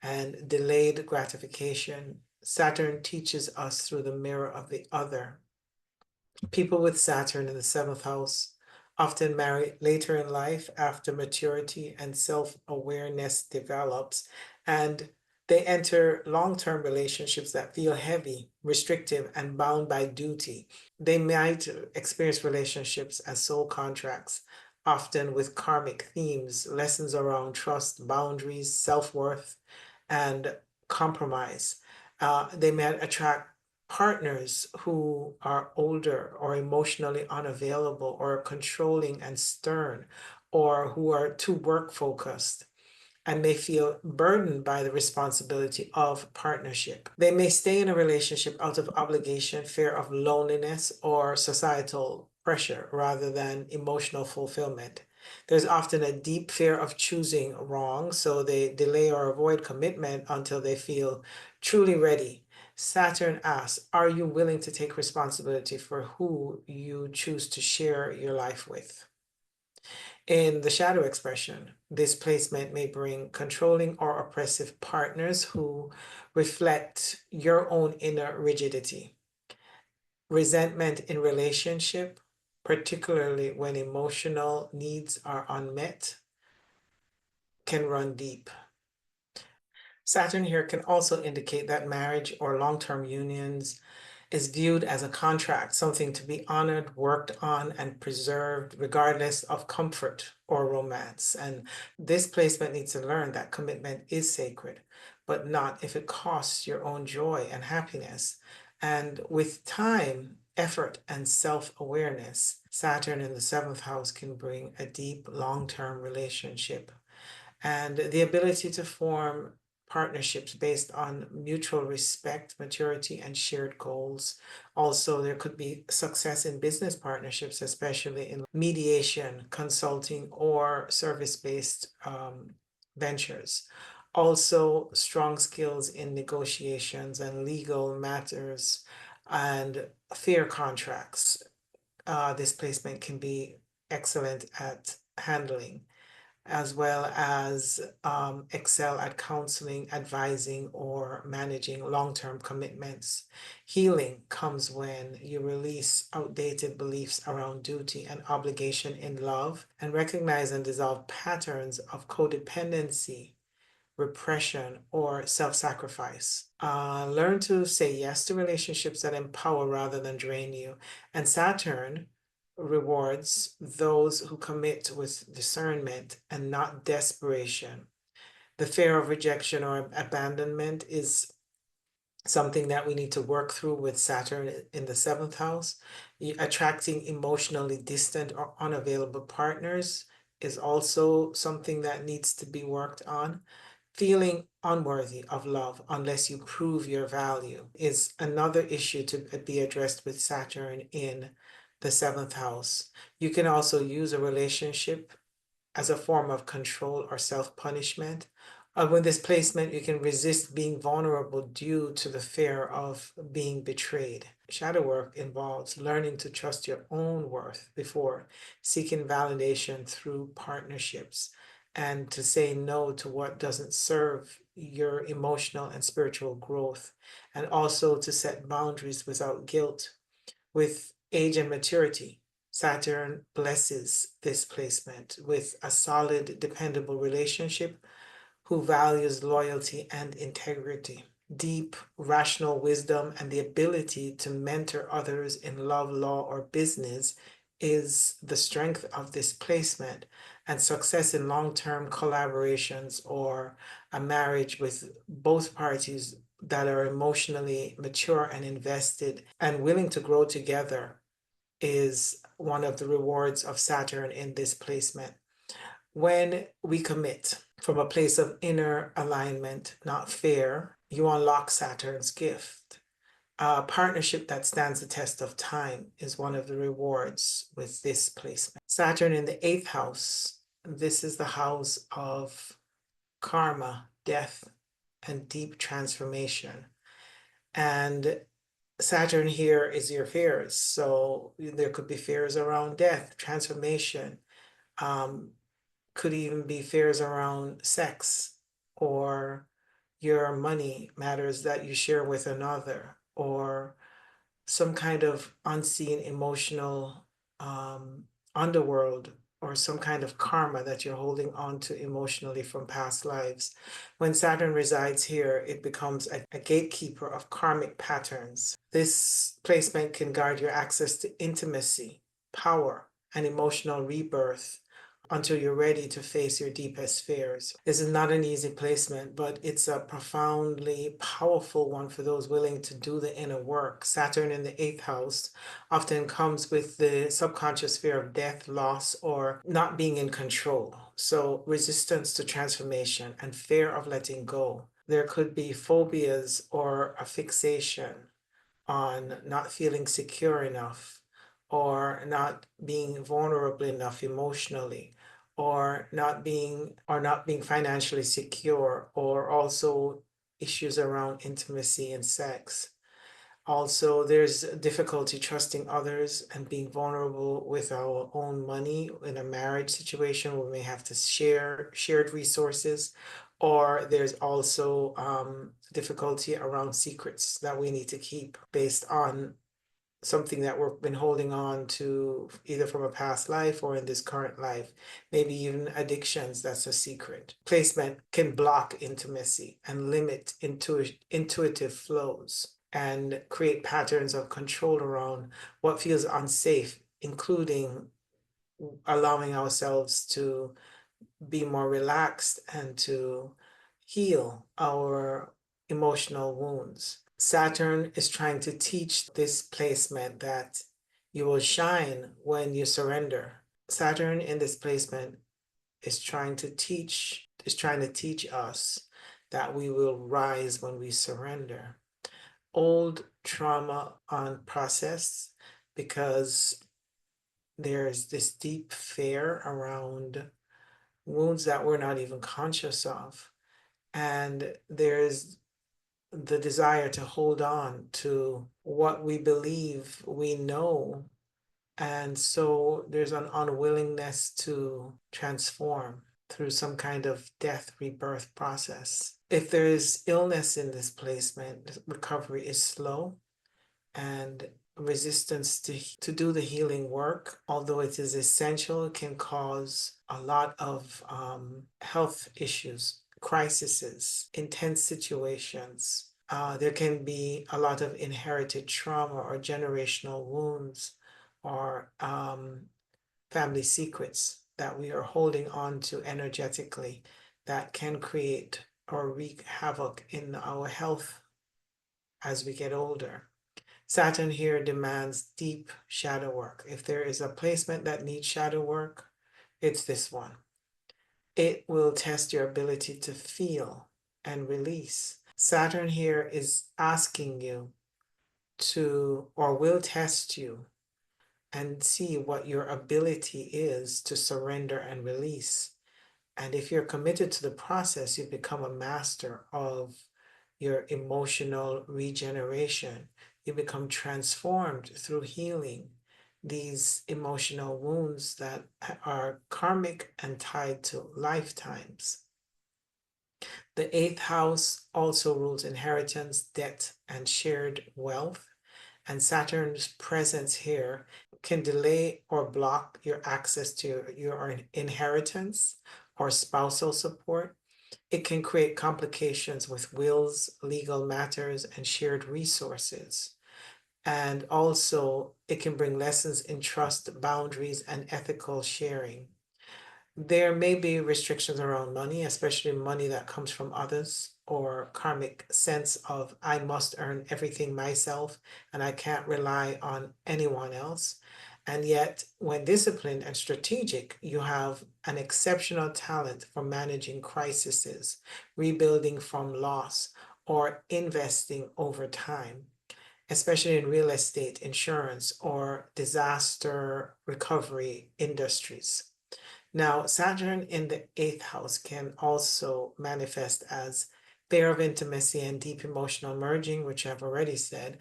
and delayed gratification. Saturn teaches us through the mirror of the other. People with Saturn in the seventh house often marry later in life after maturity and self-awareness develops, and they enter long-term relationships that feel heavy, restrictive, and bound by duty. They might experience relationships as soul contracts, often with karmic themes, lessons around trust, boundaries, self-worth, and compromise. They might attract partners who are older or emotionally unavailable or controlling and stern, or who are too work focused and may feel burdened by the responsibility of partnership. They may stay in a relationship out of obligation, fear of loneliness, or societal pressure rather than emotional fulfillment. There's often a deep fear of choosing wrong, so they delay or avoid commitment until they feel truly ready. Saturn asks, are you willing to take responsibility for who you choose to share your life with? In the shadow expression, this placement may bring controlling or oppressive partners who reflect your own inner rigidity. Resentment in relationship, particularly when emotional needs are unmet, can run deep. Saturn here can also indicate that marriage or long-term unions is viewed as a contract, something to be honored, worked on, and preserved regardless of comfort or romance. And this placement needs to learn that commitment is sacred, but not if it costs your own joy and happiness. And with time, effort, and self-awareness, Saturn in the seventh house can bring a deep, long-term relationship and the ability to form partnerships based on mutual respect, maturity, and shared goals. Also, there could be success in business partnerships, especially in mediation, consulting, or service-based ventures. Also, strong skills in negotiations and legal matters and fair contracts. This placement can be excellent at handling, as well as excel at counseling, advising, or managing long-term commitments. Healing comes when you release outdated beliefs around duty and obligation in love and recognize and dissolve patterns of codependency, repression, or self-sacrifice. Learn to say yes to relationships that empower rather than drain you. And Saturn rewards those who commit with discernment and not desperation. The fear of rejection or abandonment is something that we need to work through with Saturn in the seventh house. Attracting emotionally distant or unavailable partners is also something that needs to be worked on. Feeling unworthy of love unless you prove your value is another issue to be addressed with Saturn in the seventh house. You can also use a relationship as a form of control or self-punishment. With this placement, you can resist being vulnerable due to the fear of being betrayed. Shadow work involves learning to trust your own worth before seeking validation through partnerships, and to say no to what doesn't serve your emotional and spiritual growth, and also to set boundaries without guilt. With age and maturity, Saturn blesses this placement with a solid, dependable relationship who values loyalty and integrity. Deep rational wisdom and the ability to mentor others in love, law, or business is the strength of this placement, and success in long-term collaborations or a marriage with both parties that are emotionally mature and invested and willing to grow together is one of the rewards of Saturn in this placement. When we commit from a place of inner alignment, not fear, you unlock Saturn's gift. A partnership that stands the test of time is one of the rewards with this placement. Saturn in the eighth house. This is the house of karma, death, and deep transformation. And Saturn here is your fears. So there could be fears around death, transformation, could even be fears around sex or your money matters that you share with another, or some kind of unseen emotional underworld, or some kind of karma that you're holding on to emotionally from past lives. When Saturn resides here, it becomes a gatekeeper of karmic patterns. This placement can guard your access to intimacy, power, and emotional rebirth until you're ready to face your deepest fears. This is not an easy placement, but it's a profoundly powerful one for those willing to do the inner work. Saturn in the eighth house often comes with the subconscious fear of death, loss, or not being in control. So resistance to transformation and fear of letting go. There could be phobias or a fixation on not feeling secure enough, or not being vulnerable enough emotionally, or not being financially secure, or also issues around intimacy and sex. Also, there's difficulty trusting others and being vulnerable with our own money in a marriage situation where we may have to share shared resources, or there's also difficulty around secrets that we need to keep based on something that we've been holding on to either from a past life or in this current life, maybe even addictions. That's a secret. Placement can block intimacy and limit intuitive flows and create patterns of control around what feels unsafe, including allowing ourselves to be more relaxed and to heal our emotional wounds. Saturn is trying to teach this placement that you will shine when you surrender. Saturn in this placement is trying to teach us that we will rise when we surrender. Old trauma unprocessed because there's this deep fear around wounds that we're not even conscious of. And there's the desire to hold on to what we believe we know. And so there's an unwillingness to transform through some kind of death rebirth process. If there is illness in this placement, recovery is slow, and resistance to do the healing work, although it is essential, can cause a lot of health issues, crises, intense situations. There can be a lot of inherited trauma or generational wounds, or family secrets that we are holding on to energetically that can create or wreak havoc in our health as we get older. Saturn here demands deep shadow work. If there is a placement that needs shadow work, it's this one. It will test your ability to feel and release. Saturn here is asking you to, or will test you and see what your ability is to surrender and release. And if you're committed to the process, you become a master of your emotional regeneration. You become transformed through healing these emotional wounds that are karmic and tied to lifetimes. The eighth house also rules inheritance, debt, and shared wealth. And Saturn's presence here can delay or block your access to your inheritance or spousal support. It can create complications with wills, legal matters, and shared resources. And also, it can bring lessons in trust, boundaries, and ethical sharing. There may be restrictions around money, especially money that comes from others, or karmic sense of I must earn everything myself and I can't rely on anyone else. And yet, when disciplined and strategic, you have an exceptional talent for managing crises, rebuilding from loss, or investing over time, especially in real estate, insurance, or disaster recovery industries. Now, Saturn in the eighth house can also manifest as fear of intimacy and deep emotional merging, which I've already said,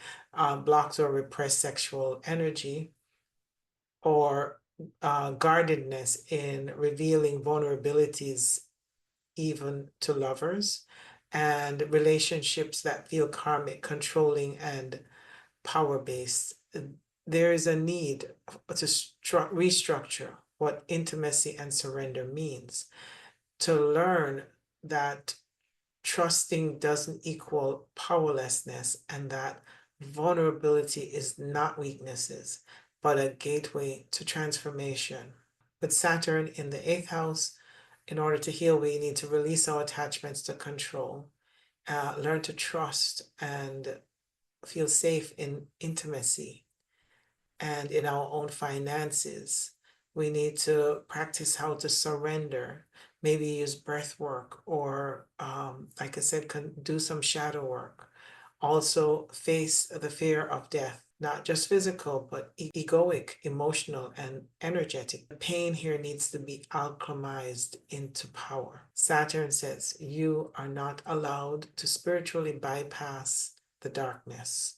blocks or repressed sexual energy, or guardedness in revealing vulnerabilities even to lovers, and relationships that feel karmic, controlling, and power based. There is a need to restructure what intimacy and surrender means, to learn that trusting doesn't equal powerlessness, and that vulnerability is not weaknesses, but a gateway to transformation. With Saturn in the eighth house, in order to heal, we need to release our attachments to control, learn to trust and feel safe in intimacy and in our own finances. We need to practice how to surrender, maybe use breath work, or, like I said, do some shadow work. Also, face the fear of death, not just physical, but egoic, emotional, and energetic. The pain here needs to be alchemized into power. Saturn says you are not allowed to spiritually bypass the darkness.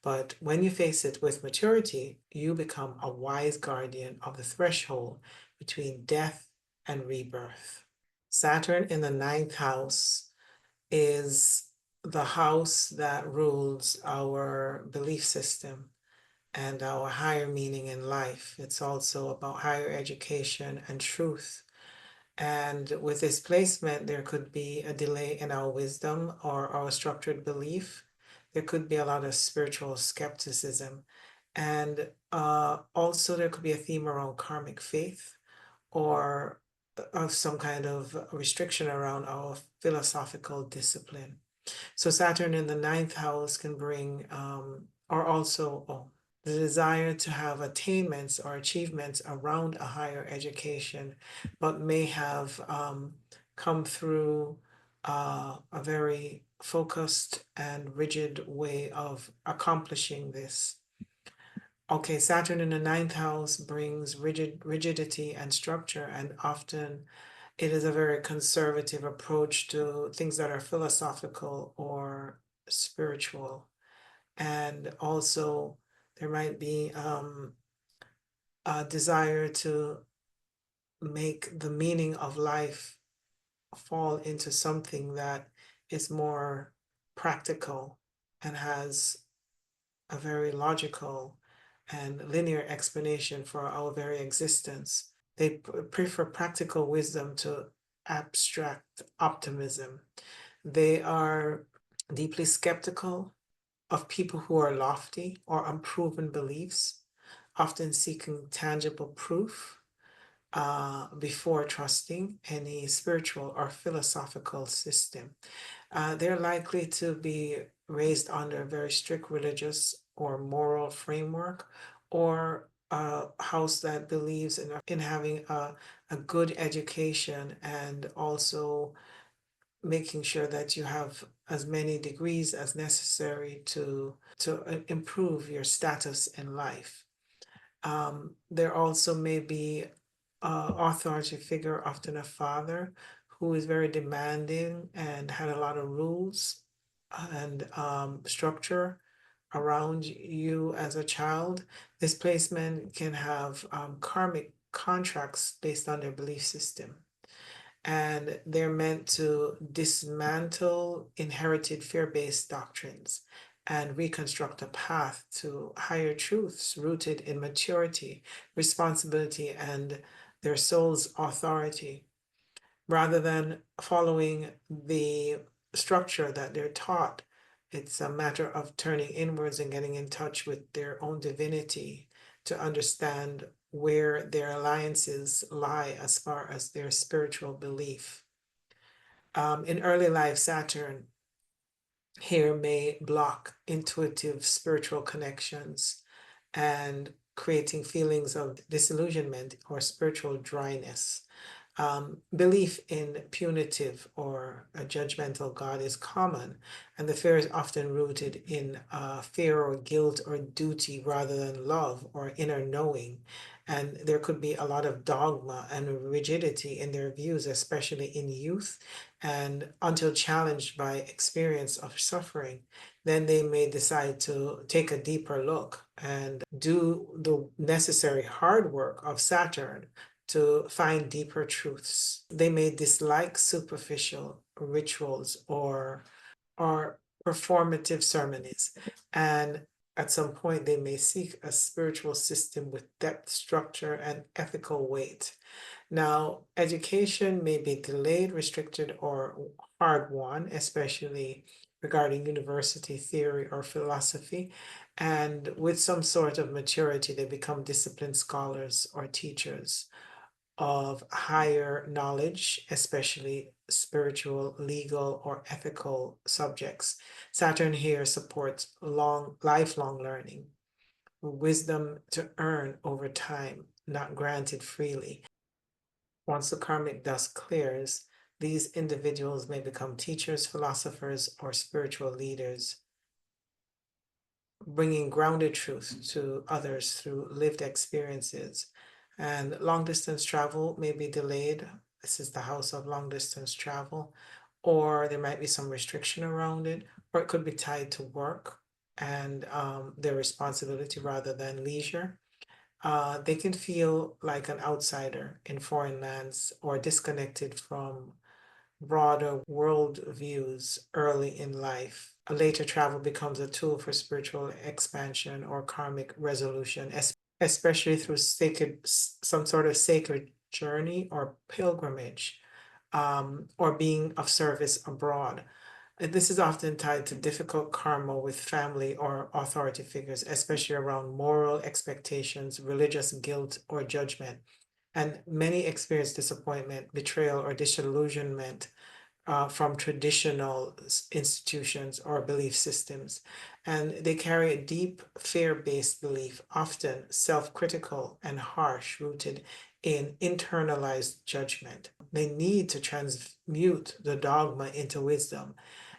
But when you face it with maturity, you become a wise guardian of the threshold between death and rebirth. Saturn in the ninth house is the house that rules our belief system and our higher meaning in life. It's also about higher education and truth. And with this placement, there could be a delay in our wisdom or our structured belief. There could be a lot of spiritual skepticism. And also, there could be a theme around karmic faith, or of some kind of restriction around our philosophical discipline. So Saturn in the ninth house can bring, or also, the desire to have attainments or achievements around a higher education, but may have come through a very focused and rigid way of accomplishing this. Okay, Saturn in the ninth house brings rigidity and structure, and often it is a very conservative approach to things that are philosophical or spiritual. And also, there might be a desire to make the meaning of life fall into something that is more practical and has a very logical and linear explanation for our very existence. They prefer practical wisdom to abstract optimism. They are deeply skeptical of people who are lofty or unproven beliefs, often seeking tangible proof before trusting any spiritual or philosophical system. They're likely to be raised under a very strict religious or moral framework, or a house that believes in having a good education, and also making sure that you have as many degrees as necessary to improve your status in life. There also may be an authority figure, often a father, who is very demanding and had a lot of rules and structure around you as a child. This placement can have karmic contracts based on their belief system, and they're meant to dismantle inherited fear-based doctrines and reconstruct a path to higher truths rooted in maturity, responsibility, and their soul's authority, rather than following the structure that they're taught. It's a matter of turning inwards and getting in touch with their own divinity to understand where their alliances lie as far as their spiritual belief. In early life, Saturn here may block intuitive spiritual connections and creating feelings of disillusionment or spiritual dryness. Belief in punitive or a judgmental God is common, and the fear is often rooted in fear or guilt or duty rather than love or inner knowing. And there could be a lot of dogma and rigidity in their views, especially in youth, and until challenged by experience of suffering, then they may decide to take a deeper look and do the necessary hard work of Saturn to find deeper truths. They may dislike superficial rituals or performative ceremonies, and at some point they may seek a spiritual system with depth, structure, and ethical weight. Now, education may be delayed, restricted, or hard won, especially regarding university theory or philosophy. And with some sort of maturity, they become disciplined scholars or teachers of higher knowledge, especially spiritual, legal, or ethical subjects. Saturn here supports lifelong learning, wisdom to earn over time, not granted freely. Once the karmic dust clears, these individuals may become teachers, philosophers, or spiritual leaders, bringing grounded truth to others through lived experiences. And long distance travel may be delayed. This is the house of long distance travel, or there might be some restriction around it, or it could be tied to work and their responsibility rather than leisure. They can feel like an outsider in foreign lands or disconnected from broader world views early in life. Later travel becomes a tool for spiritual expansion or karmic resolution, especially through some sort of sacred journey or pilgrimage, or being of service abroad. This is often tied to difficult karma with family or authority figures, especially around moral expectations, religious guilt, or judgment. And many experience disappointment, betrayal, or disillusionment from traditional institutions or belief systems. And they carry a deep fear-based belief, often self-critical and harsh, rooted in internalized judgment. They need to transmute the dogma into wisdom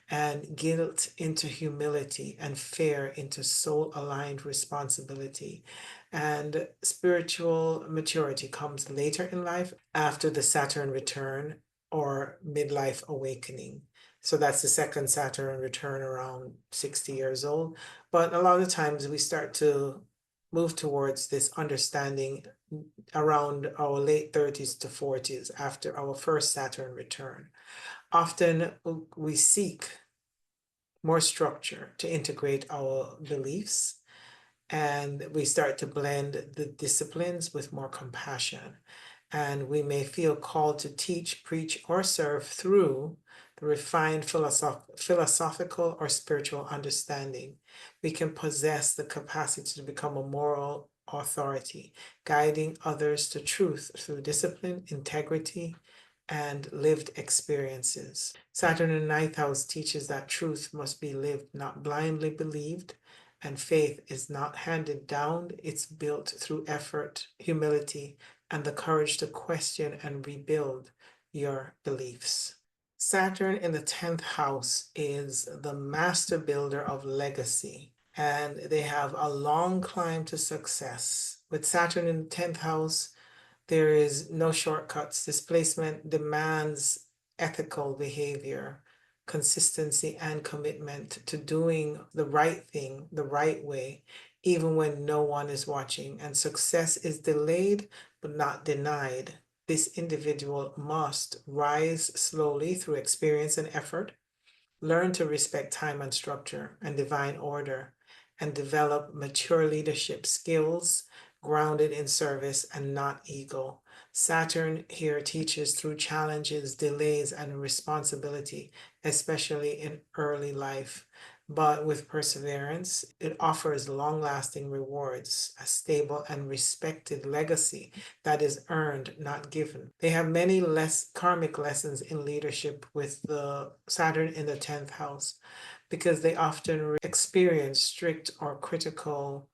and guilt into humility and fear into soul-aligned responsibility. And spiritual maturity comes later in life after the Saturn return or midlife awakening. So that's the second Saturn return around 60 years old. But a lot of times we start to move towards this understanding around our late 30s to 40s after our first Saturn return. Often we seek more structure to integrate our beliefs, and we start to blend the disciplines with more compassion. And we may feel called to teach, preach, or serve through the refined philosophical or spiritual understanding. We can possess the capacity to become a moral authority, guiding others to truth through discipline, integrity, and lived experiences. Saturn in the ninth house teaches that truth must be lived, not blindly believed, and faith is not handed down, it's built through effort, humility, and the courage to question and rebuild your beliefs. Saturn in the 10th house is the master builder of legacy, and they have a long climb to success. With Saturn in the 10th house, there is no shortcuts. Displacement demands ethical behavior, consistency, and commitment to doing the right thing the right way, even when no one is watching. And success is delayed, but not denied. This individual must rise slowly through experience and effort, learn to respect time and structure and divine order, and develop mature leadership skills grounded in service and not ego. Saturn here teaches through challenges, delays, and responsibility, especially in early life. But with perseverance, it offers long lasting rewards, a stable and respected legacy that is earned, not given. They have many less karmic lessons in leadership with the Saturn in the 10th house, because they often experience strict or critical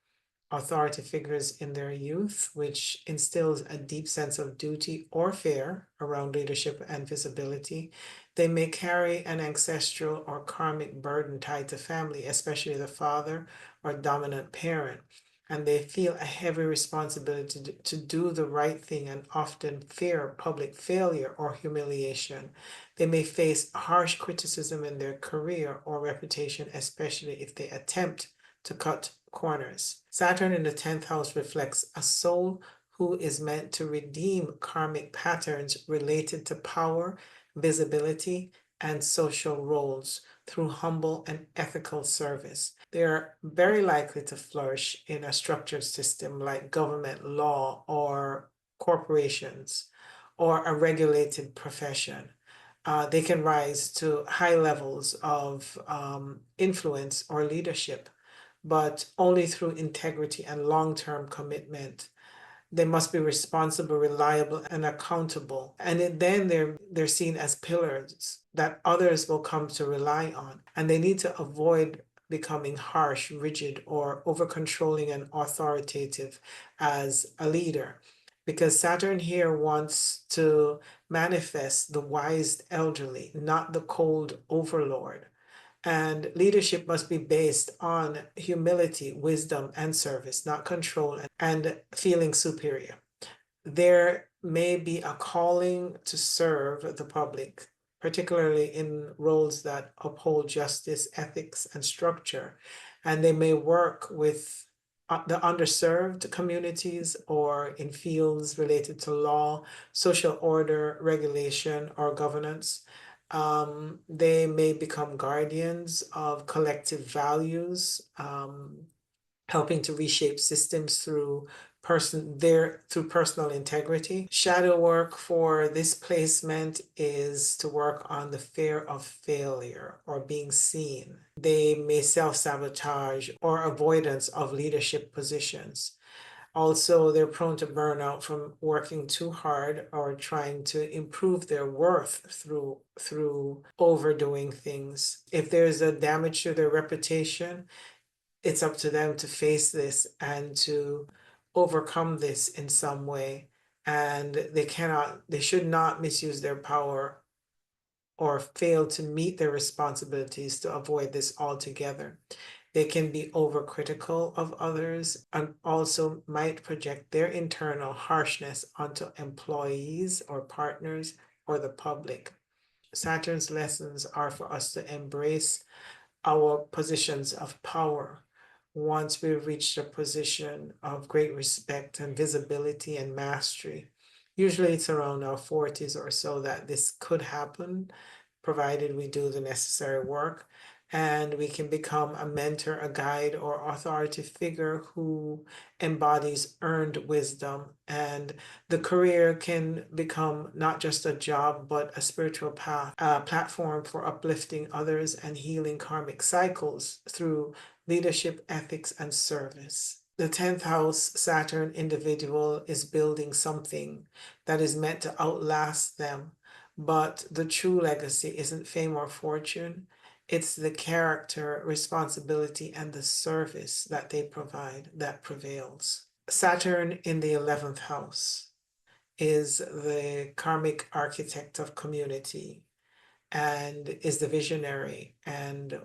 authority figures in their youth, which instills a deep sense of duty or fear around leadership and visibility. They may carry an ancestral or karmic burden tied to family, especially the father or dominant parent, and they feel a heavy responsibility to do the right thing and often fear public failure or humiliation. They may face harsh criticism in their career or reputation, especially if they attempt to cut corners. Saturn in the 10th house reflects a soul who is meant to redeem karmic patterns related to power, visibility, and social roles through humble and ethical service. They are very likely to flourish in a structured system like government, law, or corporations, or a regulated profession. They can rise to high levels of influence or leadership, but only through integrity and long-term commitment. They must be responsible, reliable, and accountable. And then they're seen as pillars that others will come to rely on. And they need to avoid becoming harsh, rigid, or over controlling and authoritative as a leader. Because Saturn here wants to manifest the wise elderly, not the cold overlord. And leadership must be based on humility, wisdom, and service, not control and feeling superior. There may be a calling to serve the public, particularly in roles that uphold justice, ethics, and structure. And they may work with the underserved communities or in fields related to law, social order, regulation, or governance. They may become guardians of collective values, helping to reshape systems through personal integrity. Shadow work for this placement is to work on the fear of failure or being seen. They may self-sabotage or avoidance of leadership positions. Also, they're prone to burnout from working too hard or trying to improve their worth through overdoing things. If there's a damage to their reputation, it's up to them to face this and to overcome this in some way. And they should not misuse their power or fail to meet their responsibilities to avoid this altogether. They can be overcritical of others and also might project their internal harshness onto employees or partners or the public. Saturn's lessons are for us to embrace our positions of power once we've reached a position of great respect and visibility and mastery. Usually it's around our 40s or so that this could happen, provided we do the necessary work. And we can become a mentor, a guide, or authority figure who embodies earned wisdom. And the career can become not just a job, but a spiritual path, a platform for uplifting others and healing karmic cycles through leadership, ethics, and service. The 10th house Saturn individual is building something that is meant to outlast them. But the true legacy isn't fame or fortune. It's the character, responsibility, and the service that they provide that prevails. Saturn in the 11th house is the karmic architect of community and is the visionary and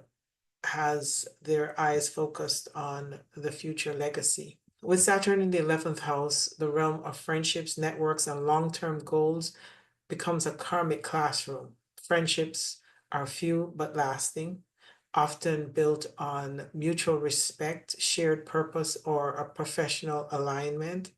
has their eyes focused on the future legacy. With Saturn in the 11th house, the realm of friendships, networks, and long-term goals becomes a karmic classroom. Friendships are few but lasting, often built on mutual respect, shared purpose, or a professional alignment.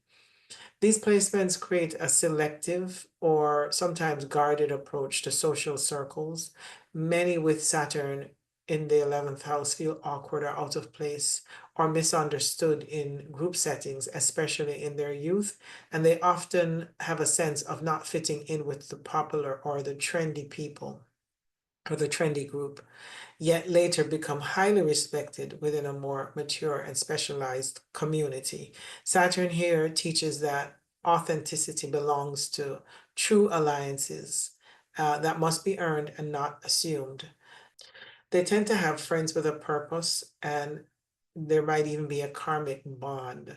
These placements create a selective or sometimes guarded approach to social circles. Many with Saturn in the 11th house feel awkward or out of place or misunderstood in group settings, especially in their youth. And they often have a sense of not fitting in with the popular or the trendy people or the trendy group, yet later become highly respected within a more mature and specialized community. Saturn here teaches that authenticity belongs to true alliances that must be earned and not assumed. They tend to have friends with a purpose and there might even be a karmic bond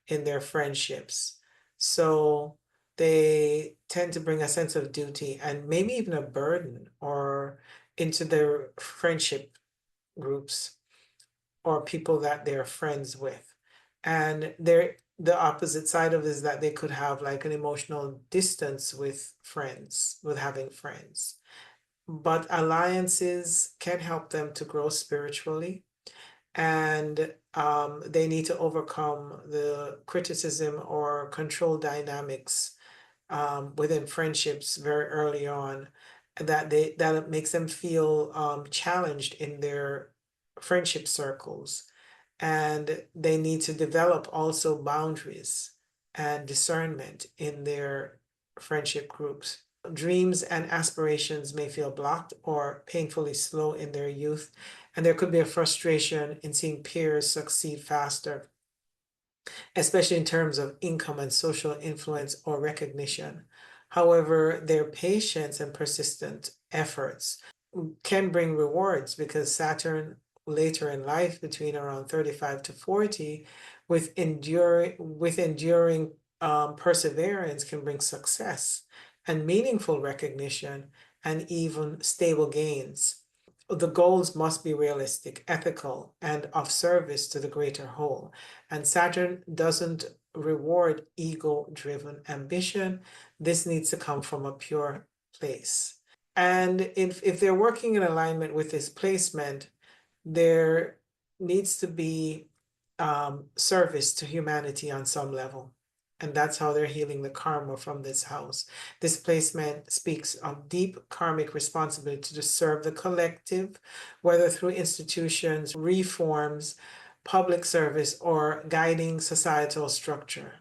in their friendships. So they tend to bring a sense of duty and maybe even a burden or into their friendship groups or people that they're friends with. And the opposite side of it is that they could have like an emotional distance with friends, with having friends. But alliances can help them to grow spiritually, and they need to overcome the criticism or control dynamics within friendships very early on, that it makes them feel challenged in their friendship circles, and they need to develop also boundaries and discernment in their friendship groups. Dreams and aspirations may feel blocked or painfully slow in their youth, and there could be a frustration in seeing peers succeed faster, especially in terms of income and social influence or recognition. However, their patience and persistent efforts can bring rewards, because Saturn later in life, between around 35 to 40, with enduring perseverance, can bring success and meaningful recognition and even stable gains. The goals must be realistic, ethical, and of service to the greater whole. And Saturn doesn't reward ego-driven ambition. This needs to come from a pure place. And if they're working in alignment with this placement, there needs to be service to humanity on some level. And that's how they're healing the karma from this house. This placement speaks of deep karmic responsibility to serve the collective, whether through institutions, reforms, public service, or guiding societal structure.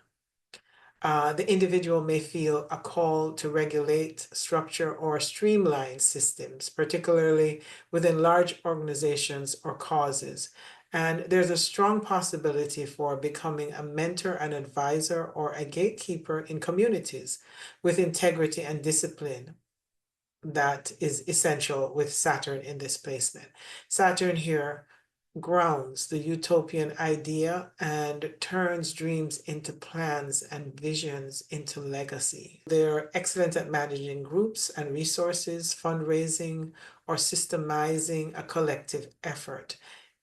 The individual may feel a call to regulate, structure, or streamline systems, particularly within large organizations or causes. And there's a strong possibility for becoming a mentor, an advisor, or a gatekeeper in communities with integrity and discipline that is essential with Saturn in this placement. Saturn here grounds the utopian idea and turns dreams into plans and visions into legacy. They're excellent at managing groups and resources, fundraising, or systemizing a collective effort.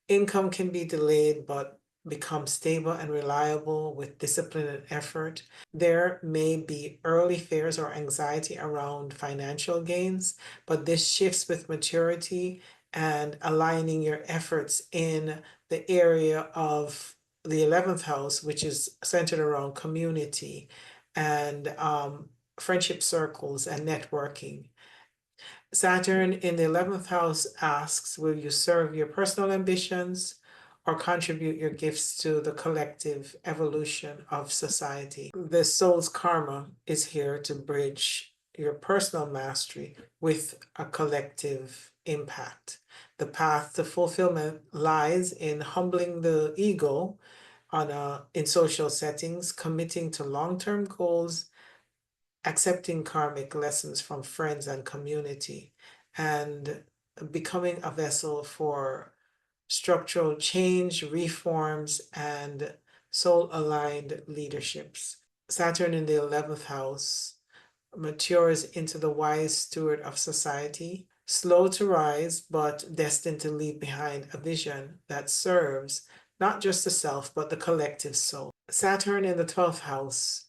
Income can be delayed, but become stable and reliable with discipline and effort. There may be early fears or anxiety around financial gains, but this shifts with maturity and aligning your efforts in the area of the 11th house, which is centered around community and friendship circles and networking. Saturn in the 11th house asks, will you serve your personal ambitions or contribute your gifts to the collective evolution of society? The soul's karma is here to bridge your personal mastery with a collective impact. The path to fulfillment lies in humbling the ego in social settings, committing to long-term goals, accepting karmic lessons from friends and community, and becoming a vessel for structural change, reforms, and soul-aligned leaderships. Saturn in the 11th house matures into the wise steward of society, slow to rise, but destined to leave behind a vision that serves not just the self, but the collective soul. Saturn in the 12th house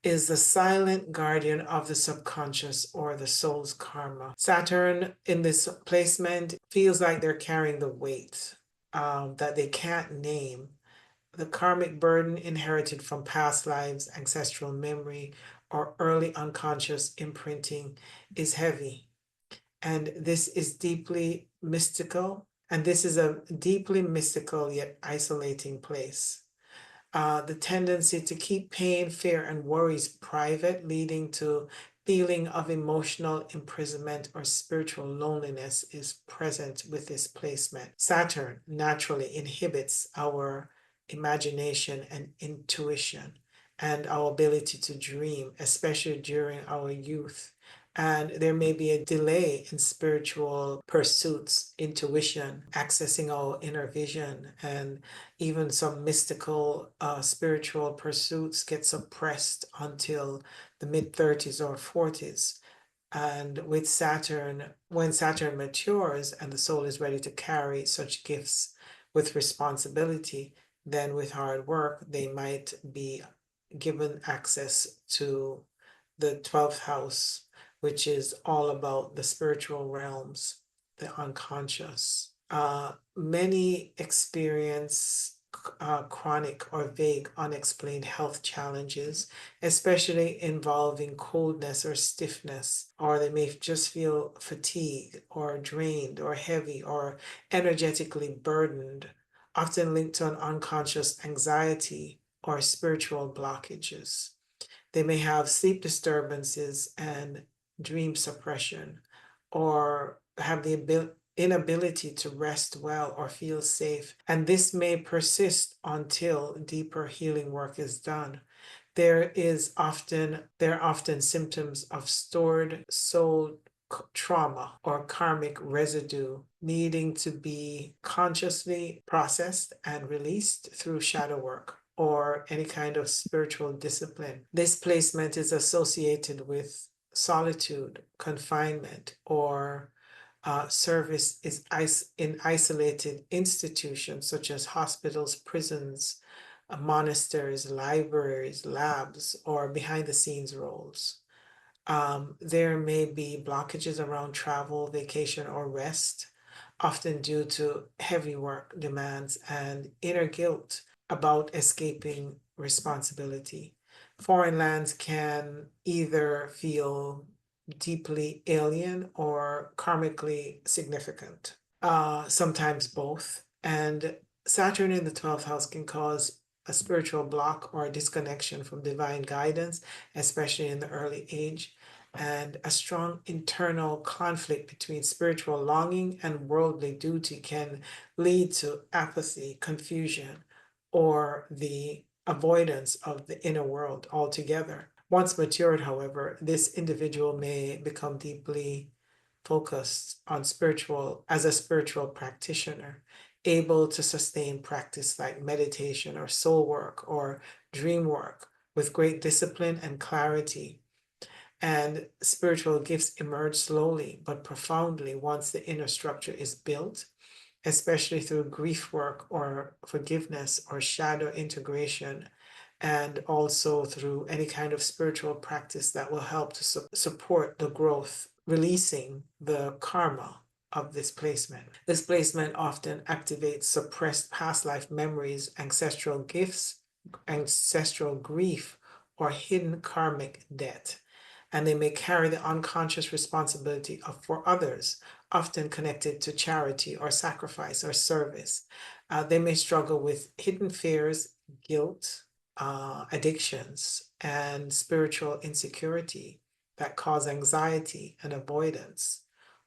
is the silent guardian of the subconscious or the soul's karma. Saturn in this placement feels like they're carrying the weight that they can't name. The karmic burden inherited from past lives, ancestral memory, or early unconscious imprinting is heavy. And this is deeply mystical. And this is a deeply mystical yet isolating place. The tendency to keep pain, fear, and worries private, leading to feeling of emotional imprisonment or spiritual loneliness, is present with this placement. Saturn naturally inhibits our imagination and intuition and our ability to dream, especially during our youth And there may be a delay in spiritual pursuits, intuition, accessing our inner vision, and even some mystical spiritual pursuits get suppressed until the mid 30s or 40s. And with Saturn, when Saturn matures and the soul is ready to carry such gifts with responsibility, then with hard work, they might be given access to the 12th house, which is all about the spiritual realms, the unconscious. Many experience chronic or vague unexplained health challenges, especially involving coldness or stiffness, or they may just feel fatigued or drained or heavy or energetically burdened, often linked to an unconscious anxiety or spiritual blockages. They may have sleep disturbances and dream suppression, or have the inability to rest well or feel safe. And this may persist until deeper healing work is done. There are often symptoms of stored soul trauma or karmic residue needing to be consciously processed and released through shadow work or any kind of spiritual discipline. This placement is associated with solitude, confinement, or service is in isolated institutions such as hospitals, prisons, monasteries, libraries, labs, or behind the scenes roles. There may be blockages around travel, vacation, or rest, often due to heavy work demands and inner guilt about escaping responsibility. Foreign lands can either feel deeply alien or karmically significant, sometimes both. And Saturn in the 12th house can cause a spiritual block or a disconnection from divine guidance, especially in the early age, and a strong internal conflict between spiritual longing and worldly duty can lead to apathy, confusion, or the avoidance of the inner world altogether. Once matured, however, this individual may become deeply focused on as a spiritual practitioner, able to sustain practice like meditation or soul work or dream work with great discipline and clarity. And spiritual gifts emerge slowly but profoundly once the inner structure is built, especially through grief work or forgiveness or shadow integration, and also through any kind of spiritual practice that will help to support the growth, releasing the karma of this placement. This placement often activates suppressed past life memories, ancestral gifts, ancestral grief, or hidden karmic debt. And they may carry the unconscious responsibility for others, often connected to charity or sacrifice or service. They may struggle with hidden fears, guilt, addictions, and spiritual insecurity that cause anxiety and avoidance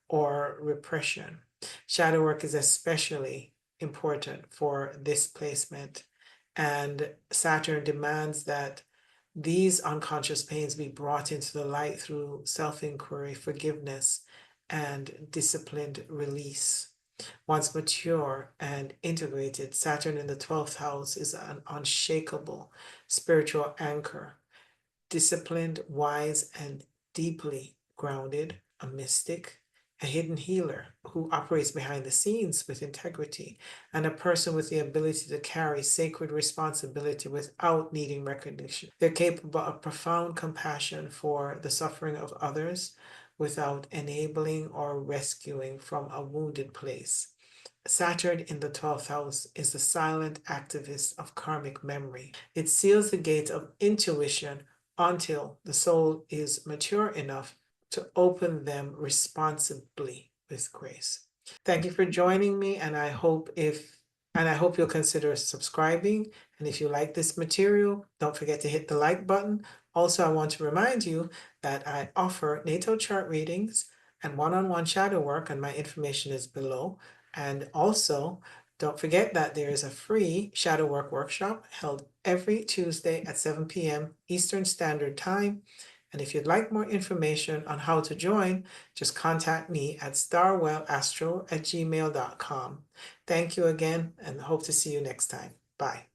or repression. Shadow work is especially important for this placement, and Saturn demands that these unconscious pains be brought into the light through self inquiry, forgiveness, and disciplined release. Once mature and integrated, Saturn in the 12th house is an unshakable spiritual anchor, disciplined, wise, and deeply grounded, a mystic, a hidden healer who operates behind the scenes with integrity, and a person with the ability to carry sacred responsibility without needing recognition. They're capable of profound compassion for the suffering of others without enabling or rescuing from a wounded place. Saturn in the 12th house is the silent activist of karmic memory. It seals the gate of intuition until the soul is mature enough to open them responsibly with grace. Thank you for joining me, and I hope you'll consider subscribing. And if you like this material, don't forget to hit the like button. Also, I want to remind you that I offer natal chart readings and one-on-one shadow work, and my information is below. And also, don't forget that there is a free shadow work workshop held every Tuesday at 7 p.m. Eastern Standard Time. And if you'd like more information on how to join, just contact me at starwellastro@gmail.com. Thank you again and hope to see you next time. Bye.